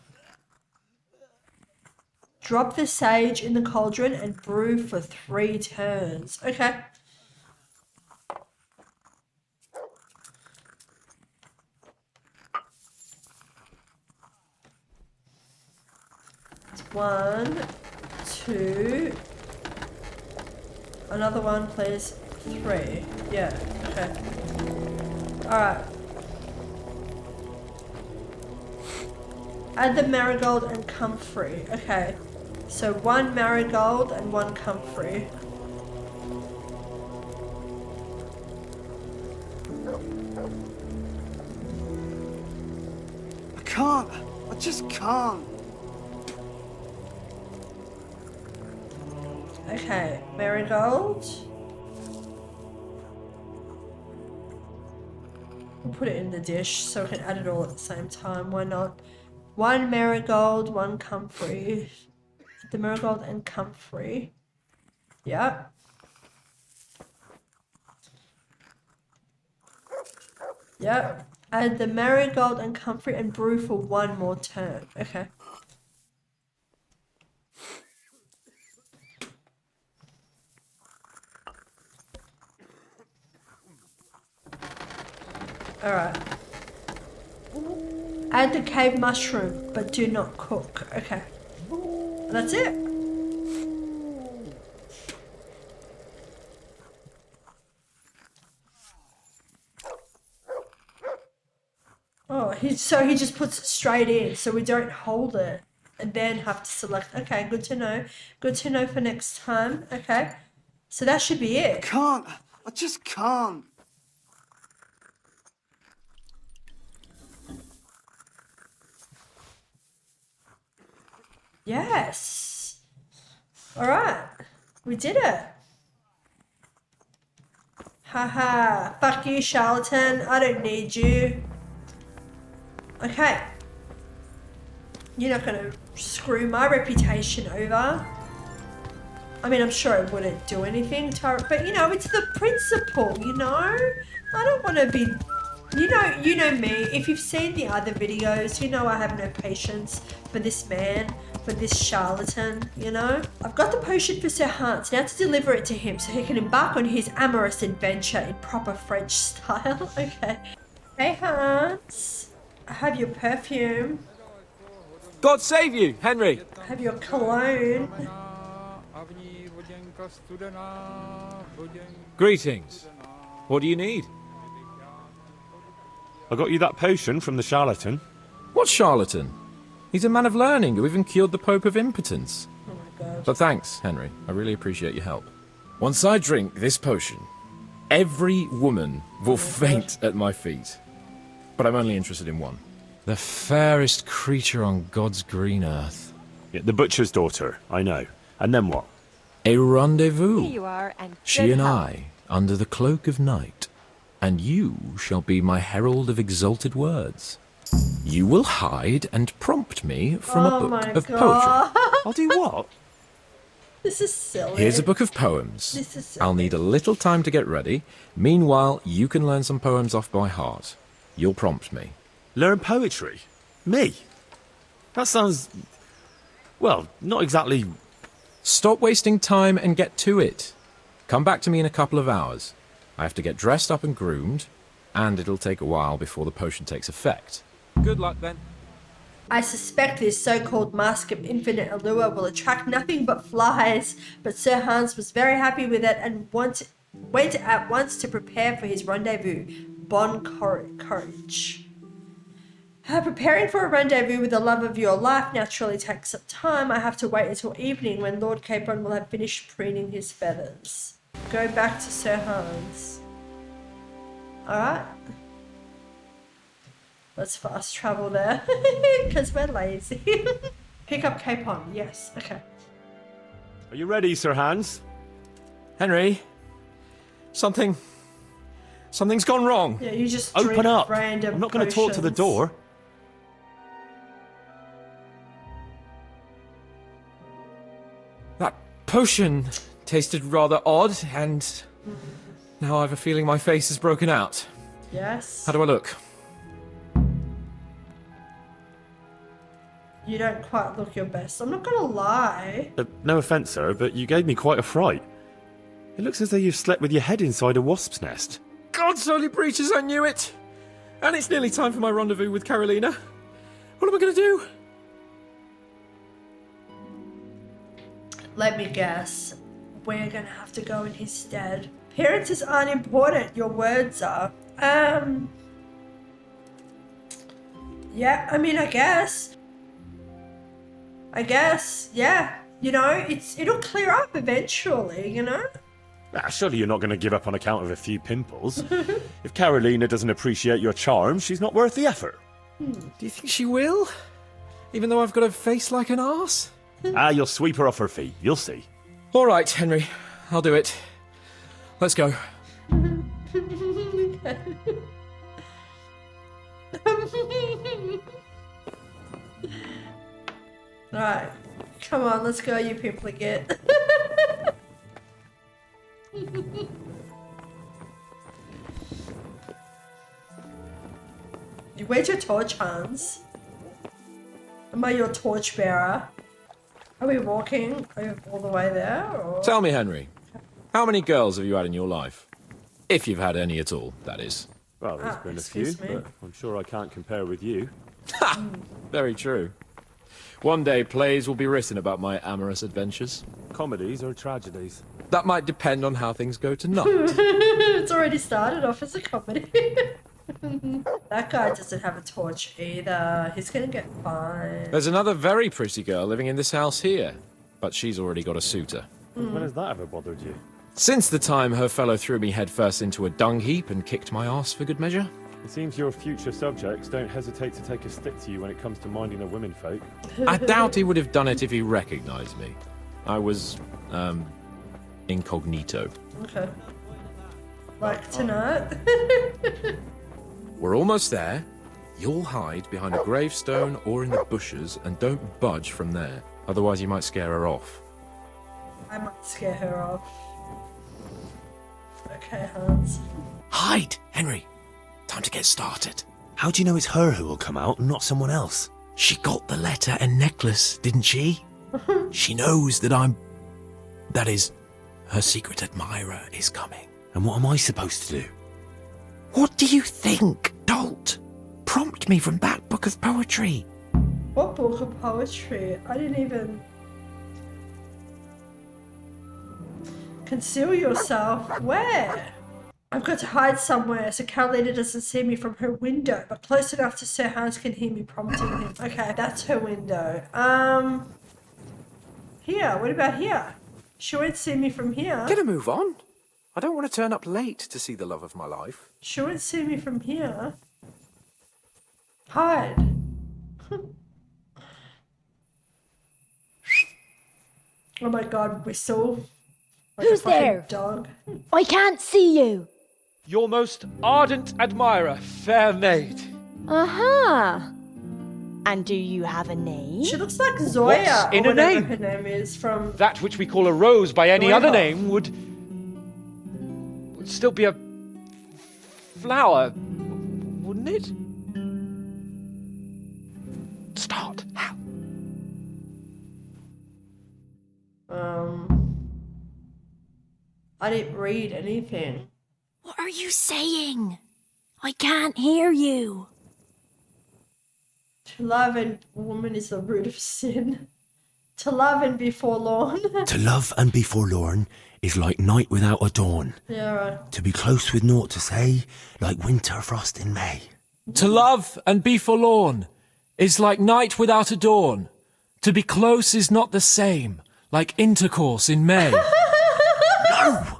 drop the sage in the cauldron and brew for 3 turns. Okay. It's 1, 2. Another one, please. 3. Yeah. Okay. All right. Add the marigold and comfrey. Okay. So 1 marigold and 1 comfrey. I can't. I just can't. Okay, marigold. We'll put it in the dish so we can add it all at the same time. Why not? 1 marigold, 1 comfrey. The marigold and comfrey. Yep. Yep. Add the marigold and comfrey and brew for 1 more turn. Okay. Alright. Add the cave mushroom, but do not cook. Okay. That's it. Oh, so he just puts it straight in, so we don't hold it and then have to select. Okay, good to know. Good to know for next time. Okay. So that should be it. I can't. I just can't. Yes. All right. We did it. Haha. Fuck you, charlatan. I don't need you. Okay. You're not going to screw my reputation over. I mean, I'm sure it wouldn't do anything to it, but you know, it's the principle, you know? I don't want to be... You know me. If you've seen the other videos, you know I have no patience for this man, for this charlatan, you know? I've got the potion for Sir Hans, now to deliver it to him so he can embark on his amorous adventure in proper French style. Okay. Hey Hans, I have your perfume. God save you, Henry! I have your cologne. Greetings. What do you need? I got you that potion from the charlatan. What charlatan? He's a man of learning who even cured the Pope of impotence. Oh my god. But thanks, Henry. I really appreciate your help. Once I drink this potion, Every woman will faint at my feet. But I'm only interested in one. The fairest creature on God's green earth. Yeah, the butcher's daughter, I know. And then what? A rendezvous. Here you are, and She and I, under the cloak of night. And you shall be my herald of exalted words. You will hide and prompt me from a book of poetry. I'll do what? This is silly. Here's a book of poems. This is silly. I'll need a little time to get ready. Meanwhile, you can learn some poems off by heart. You'll prompt me. Learn poetry? Me? That sounds... well, not exactly... Stop wasting time and get to it. Come back to me in a couple of hours. I have to get dressed up and groomed, and it'll take a while before the potion takes effect. Good luck then. I suspect this so-called mask of infinite allure will attract nothing but flies, but Sir Hans was very happy with it and went at once to prepare for his rendezvous. Bon courage. Preparing for a rendezvous with the love of your life naturally takes up time. I have to wait until evening when Lord Capon will have finished preening his feathers. Go back to Sir Hans. Alright. Let's fast travel there, because we're lazy. Pick up Capon, yes, okay. Are you ready, Sir Hans? Henry, something's gone wrong. Yeah, you just Open drink up. random I'm not going to talk to the potions. door. That potion tasted rather odd, and now I've a feeling my face is broken out. Yes. How do I look? You don't quite look your best. I'm not gonna lie. No offence, sir, but you gave me quite a fright. It looks as though you've slept with your head inside a wasp's nest. God's holy breeches, I knew it! And it's nearly time for my rendezvous with Carolina. What am I going to do? Let me guess. We're gonna have to go in his stead. Appearances aren't important, your words are. Yeah, I mean, I guess, yeah. You know, it'll clear up eventually, you know? Surely you're not going to give up on account of a few pimples. If Carolina doesn't appreciate your charm, she's not worth the effort. Do you think she will? Even though I've got a face like an arse? You'll sweep her off her feet. You'll see. All right, Henry. I'll do it. Let's go. Right. Come on, let's go, you pimplegate. Where's your torch, Hans? Am I your torch bearer? Are we walking all the way there? Or? Tell me, Henry, how many girls have you had in your life? If you've had any at all, that is. Well, there's been a few, excuse me. but I'm sure I can't compare with you. Ha! Very true. One day, plays will be written about my amorous adventures. Comedies or tragedies? That might depend on how things go tonight. It's already started off as a comedy. That guy doesn't have a torch either. He's gonna get fined. There's another very pretty girl living in this house here, but she's already got a suitor. When has that ever bothered you? Since the time her fellow threw me headfirst into a dung heap and kicked my arse for good measure. It seems your future subjects don't hesitate to take a stick to you when it comes to minding the women folk. I doubt he would have done it if he recognized me. I was, incognito. Okay. Like tonight. We're almost there. You'll hide behind a gravestone or in the bushes and don't budge from there. Otherwise you might scare her off. I might scare her off. Okay, Hans. Hide, Henry. Time to get started. How do you know it's her who will come out and not someone else? She got the letter and necklace, didn't she? She knows that that is, her secret admirer is coming. And what am I supposed to do? What do you think, dolt? Prompt me from that book of poetry. What book of poetry? I didn't even... Conceal yourself? Where? I've got to hide somewhere so Carolina doesn't see me from her window, but close enough to Sir Hans can hear me prompting him. Okay, that's her window. Here, what about here? She won't see me from here. Get a move on. I don't want to turn up late to see the love of my life. She won't see me from here. Hide. Oh my god, whistle. Like Who's a fucking there? Dog. I can't see you. Your most ardent admirer, fair maid. Uh-huh. And do you have a name? She looks like Zoya. What's in or a whatever name? her name is from. That which we call a rose by any other Zoya. name would still be a flower, wouldn't it? Start. How? I didn't read anything. What are you saying? I can't hear you. To love and woman is the root of sin. To love and be forlorn. To love and be forlorn is like night without a dawn. Yeah, right. To be close with naught to say, like winter frost in May. To love and be forlorn is like night without a dawn. To be close is not the same, like intercourse in May. No!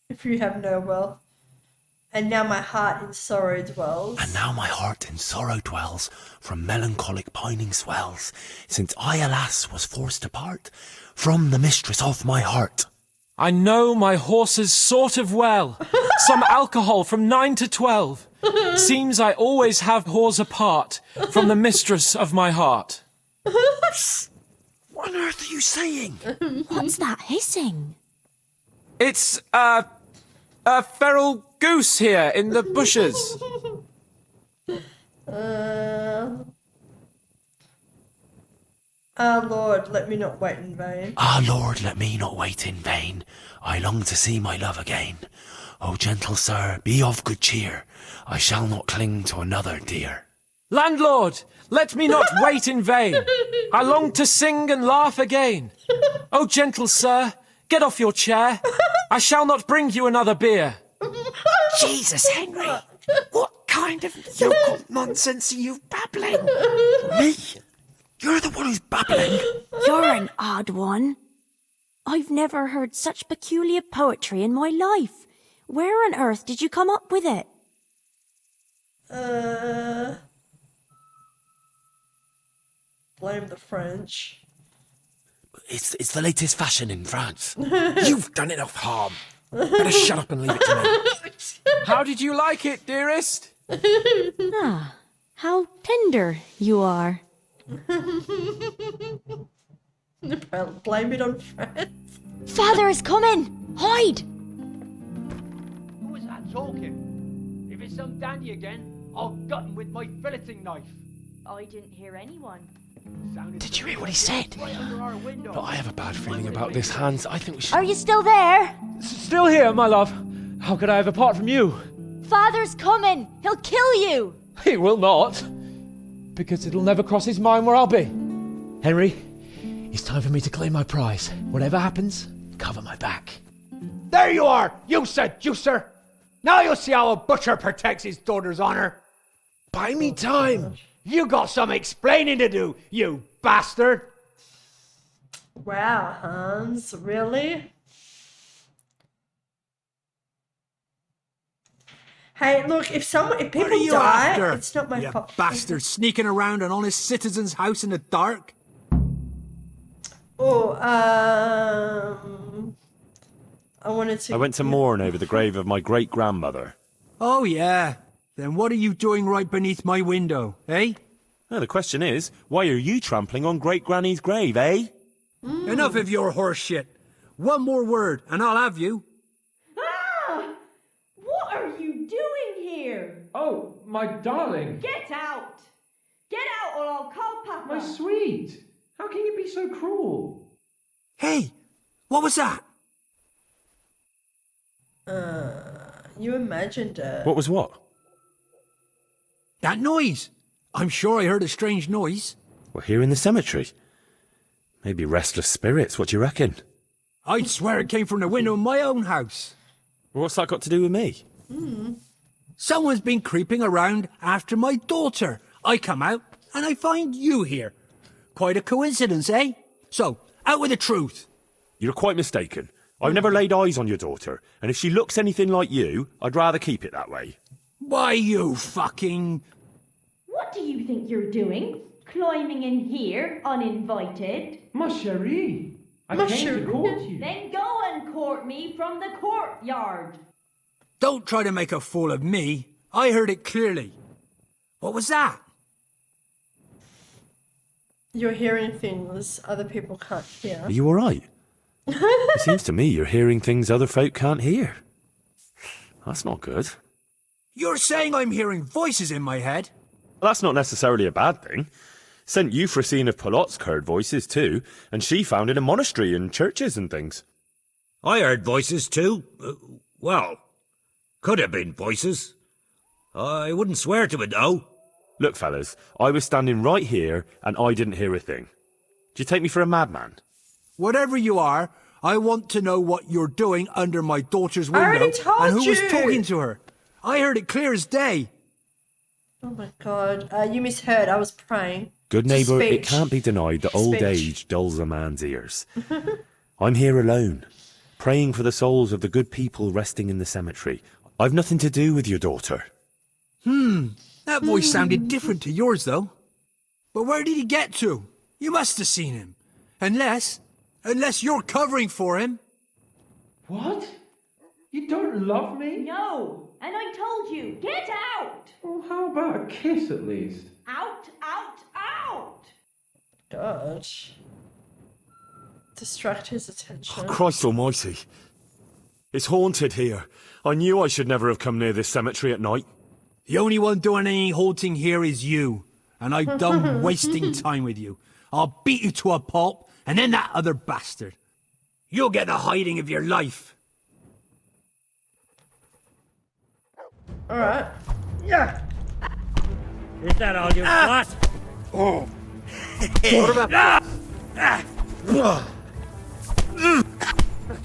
If you have no wealth. And now my heart in sorrow dwells. And now my heart in sorrow dwells, from melancholic pining swells, since I, alas, was forced to part from the mistress of my heart. I know my horses sort of well. Some alcohol from 9 to 12. Seems I always have whores apart from the mistress of my heart. What on earth are you saying? What's that hissing? It's, a feral goose here in the bushes. Lord, let me not wait in vain. Ah, Lord, let me not wait in vain. I long to see my love again. O gentle sir, be of good cheer. I shall not cling to another dear. Landlord, let me not wait in vain. I long to sing and laugh again. Oh, gentle sir, get off your chair. I shall not bring you another beer. Jesus, Henry! What kind of local nonsense are you babbling? Me? You're the one who's babbling. You're an odd one. I've never heard such peculiar poetry in my life. Where on earth did you come up with it? Blame the French. It's the latest fashion in France. You've done enough harm. Better shut up and leave it to me. How did you like it, dearest? Ah, how tender you are. Blame it on France. Father is coming! Hide! Who was that talking? If it's some dandy again, I'll gut him with my filleting knife. I didn't hear anyone. Did you hear what he said? But I have a bad feeling about this, Hans. I think we should... Are you still there? Still here, my love. How could I have apart from you? Father's coming! He'll kill you! He will not. Because it'll never cross his mind where I'll be. Henry, it's time for me to claim my prize. Whatever happens, cover my back. There you are, you seducer! Now you'll see how a butcher protects his daughter's honor. Buy me time. You got some explaining to do, you bastard! Wow, Hans, really? Hey, look, if people What are you die, after? it's not my You fault. bastard sneaking around an honest citizen's house in the dark. Oh, I wanted to... I went to mourn over the grave of my great-grandmother. Oh, yeah. Then what are you doing right beneath my window, eh? Well, the question is, why are you trampling on great-granny's grave, eh? Enough of your horse shit. One more word, and I'll have you. Ah! What are you doing here? Oh, my darling. Get out! Get out or I'll call Papa! My sweet. How can you be so cruel? Hey, what was that? You imagined it. What was what? That noise. I'm sure I heard a strange noise. We're here in the cemetery. Maybe restless spirits, what do you reckon? I'd swear it came from the window of my own house. Well, what's that got to do with me? Someone's been creeping around after my daughter. I come out and I find you here. Quite a coincidence, eh? So, Out with the truth. You're quite mistaken. I've never laid eyes on your daughter, and if she looks anything like you, I'd rather keep it that way. Why, you fucking... What do you think you're doing? Climbing in here uninvited? Ma chérie, I came to court you. Then go and court me from the courtyard. Don't try to make a fool of me. I heard it clearly. What was that? You're hearing things other people can't hear. Are you alright? It seems to me you're hearing things other folk can't hear. That's not good. You're saying I'm hearing voices in my head? Well, that's not necessarily a bad thing. Sent Euphrosyne of Polotsk heard voices too, and she founded a monastery and churches and things. I heard voices too. Well, could have been voices. I wouldn't swear to it though. Look, fellas, I was standing right here and I didn't hear a thing. Do you take me for a madman? Whatever you are, I want to know what you're doing under my daughter's I already window told and who was you. talking to her. I heard it clear as day. Oh my god, you misheard. I was praying. Good It's a neighbour, it speech. can't be denied that old Speech. age dulls a man's ears. I'm here alone, praying for the souls of the good people resting in the cemetery. I've nothing to do with your daughter. That voice sounded different to yours, though. But where did he get to? You must have seen him. Unless you're covering for him. What? You don't love me? No, and I told you, get out! Well, how about a kiss at least? Out, out, out! Gosh. Distract his attention. Christ almighty. It's haunted here. I knew I should never have come near this cemetery at night. The only one doing any haunting here is you. And I'm done wasting time with you. I'll beat you to a pulp, and then that other bastard. You'll get the hiding of your life. Alright. Yeah. Is that all you got? What about...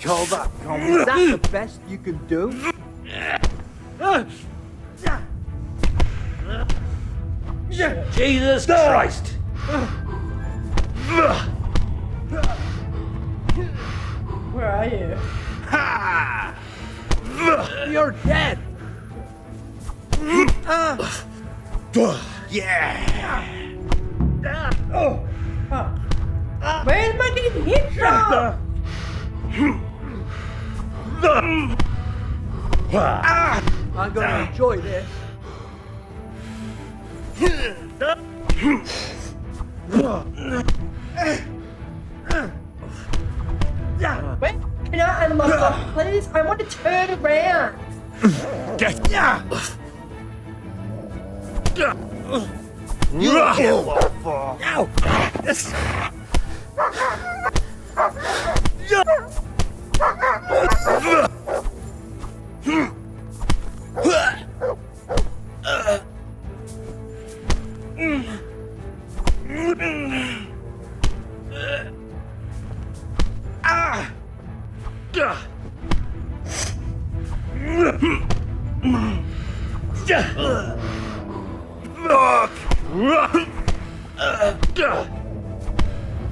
Call that, Tom. Is that the best you can do? Jesus Christ! Where are you? You're dead. Yeah! Oh, fuck. Where am I getting hit from? I'm gonna enjoy this. Wait, can I unlock that, please? I want to turn around. You kill off.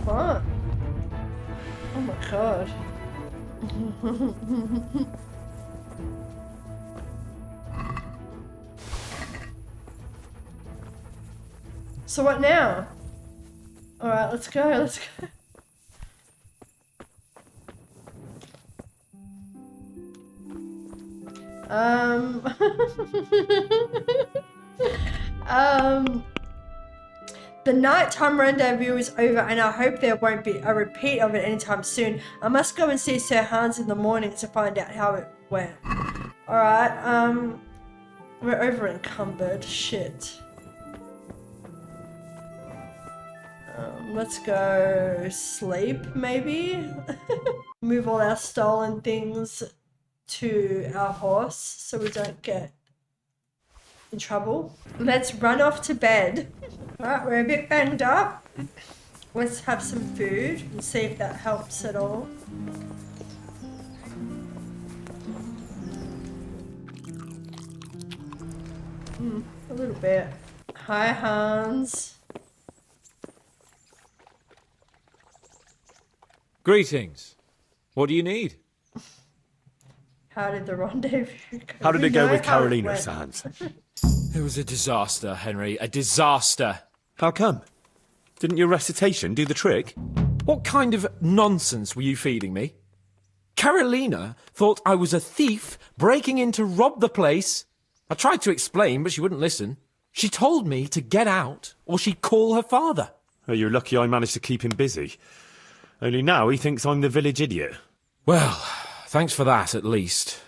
What? Oh my god. So what now? Alright, let's go, let's go. The nighttime rendezvous is over and I hope there won't be a repeat of it anytime soon. I must go and see Sir Hans in the morning to find out how it went. Alright, we're over encumbered. Shit. Let's go sleep, maybe? Move all our stolen things to our horse so we don't get in trouble. Let's run off to bed. Alright, we're a bit banged up. Let's have some food and see if that helps at all. A little bit. Hi, Hans. Greetings. What do you need? How did the rendezvous go? How did We it go know with how it Carolina, went. Sans? It was a disaster, Henry. A disaster. How come? Didn't your recitation do the trick? What kind of nonsense were you feeding me? Carolina thought I was a thief breaking in to rob the place. I tried to explain, but she wouldn't listen. She told me to get out, or she'd call her father. Oh, you're lucky I managed to keep him busy. Only now he thinks I'm the village idiot. Well, thanks for that, at least.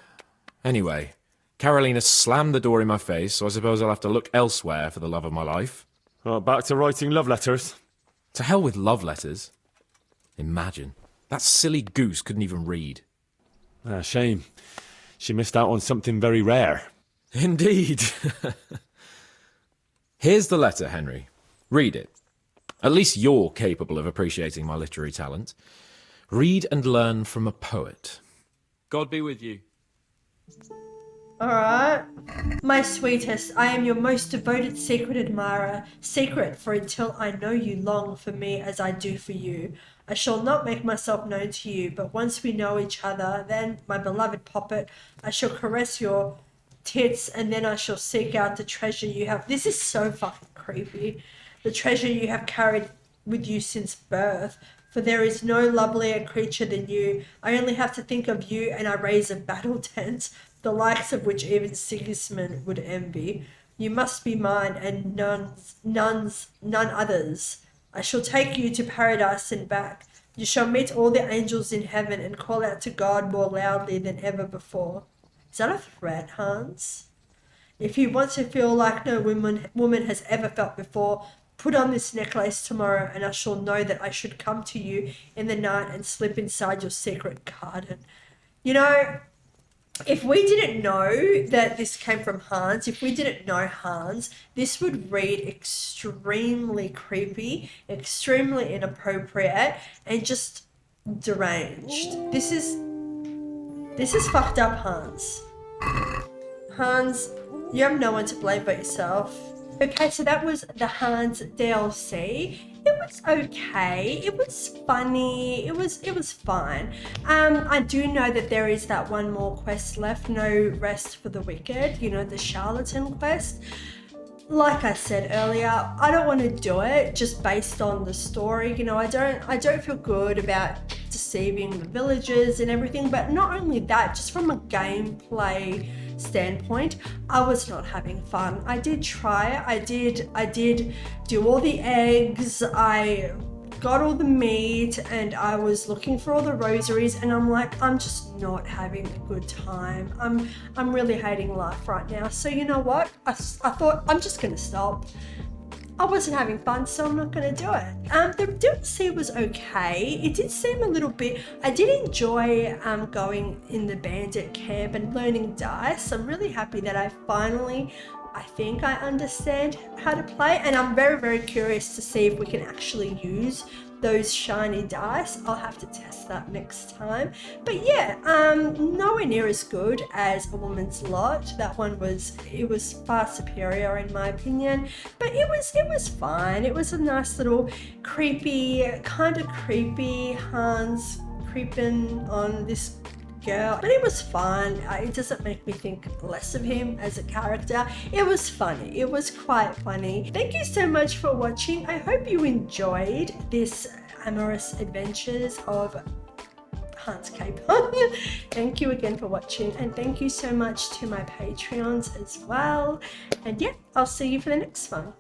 Anyway, Carolina slammed the door in my face, so I suppose I'll have to look elsewhere for the love of my life. Well, back to writing love letters. To hell with love letters. Imagine. That silly goose couldn't even read. Ah, shame. She missed out on something very rare. Indeed. Here's the letter, Henry. Read it. At least you're capable of appreciating my literary talent. Read and learn from a poet. God be with you. Alright. My sweetest, I am your most devoted secret admirer. Secret, for until I know you long for me as I do for you. I shall not make myself known to you, but once we know each other, then, my beloved poppet, I shall caress your tits, and then I shall seek out the treasure you have. This is so fucking creepy. The treasure you have carried with you since birth. For there is no lovelier creature than you. I only have to think of you, and I raise a battle tent, the likes of which even Sigismund would envy. You must be mine, and none others. I shall take you to paradise and back. You shall meet all the angels in heaven and call out to God more loudly than ever before. Is that a threat, Hans? If you want to feel like no woman has ever felt before, put on this necklace tomorrow, and I shall know that I should come to you in the night and slip inside your secret garden. You know, if we didn't know that this came from Hans, if we didn't know Hans, this would read extremely creepy, extremely inappropriate, and just deranged. This is fucked up, Hans. Hans, you have no one to blame but yourself. Okay, so that was the Hans DLC. It was okay. It was funny. It was fine. I do know that there is that one more quest left, No Rest for the Wicked, you know, the charlatan quest. Like I said earlier, I don't want to do it just based on the story. You know, I don't feel good about deceiving the villagers and everything, but not only that, just from a gameplay standpoint, I was not having fun. I did try. I did do all the eggs. I got all the meat, and I was looking for all the rosaries, and I'm like, I'm just not having a good time. I'm really hating life right now. So you know what? I thought I'm just gonna stop. I wasn't having fun, so I'm not going to do it. The DLC was okay. It did seem a little bit... I did enjoy going in the bandit camp and learning dice. I'm really happy that I think I understand how to play, and I'm very, very curious to see if we can actually use those shiny dice. I'll have to test that next time. But yeah, nowhere near as good as A Woman's Lot. That one was far superior in my opinion, but it was fine. It was a nice little kind of creepy Hans creeping on this girl, but it was fun. It doesn't make me think less of him as a character. It was funny. It was quite funny. Thank you so much for watching. I hope you enjoyed this amorous adventures of Hans Capon. Thank you again for watching, and thank you so much to my Patreons as well. And yeah, I'll see you for the next one.